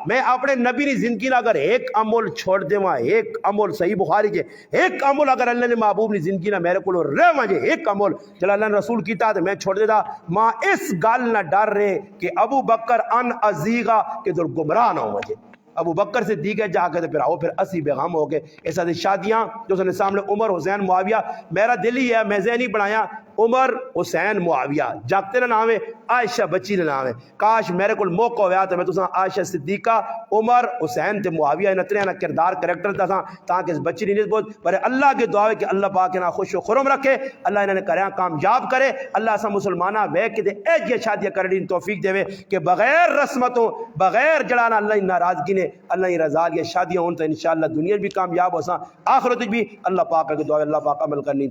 میں اپنے نبی نے زندگی نہ اگر ایک عمل چھوڑ دیواں، ایک عمل صحیح بخاری جے ایک عمل اگر اللہ نے محبوب نے زندگی نہ میرے کو رہواں جے ایک عمل چلا اللہ نے رسول کیتا تو میں چھوڑ دیتا، ماں اس گل نہ ڈر رہے کہ ابو بکر ان ازیغا کہ در گمراہ نہ ہو جے۔ ابو بکر سے دیگے جا کے پھر آؤ پھر اسی بیغم ہو گئے۔ ایسا شادیاں جو سنے سامنے عمر حسین معاویہ، میرا دل ہی ہے میں ذہنی بنایا عمر حسین معاویہ، جاگتے نہ نام ہے عائشہ بچی نے نام ہے، کاش میرے کو موقع ہویا تو میں تو عائشہ صدیقہ عمر حسین تے معاویہ نترے نہ کردار کریکٹر تھا تاکہ اس بچی نہیں بہت پر اللہ کے دعا ہے کہ اللہ پاک نہ خوش و خرم رکھے، اللہ انہوں نے کریا کامیاب کرے، اللہ ایسا مسلمانہ وے کہ دے ایجی شادیاں کرنے توفیق دے کہ بغیر رسمتوں بغیر جڑانا اللہ کی ناراضگی نے اللہ کی رضا یہ شادیاں ہوں تو انشاءاللہ دنیا بھی کامیاب ہو سا آخرت بھی۔ اللہ پاک کے دعا اللہ پاک عمل کرنی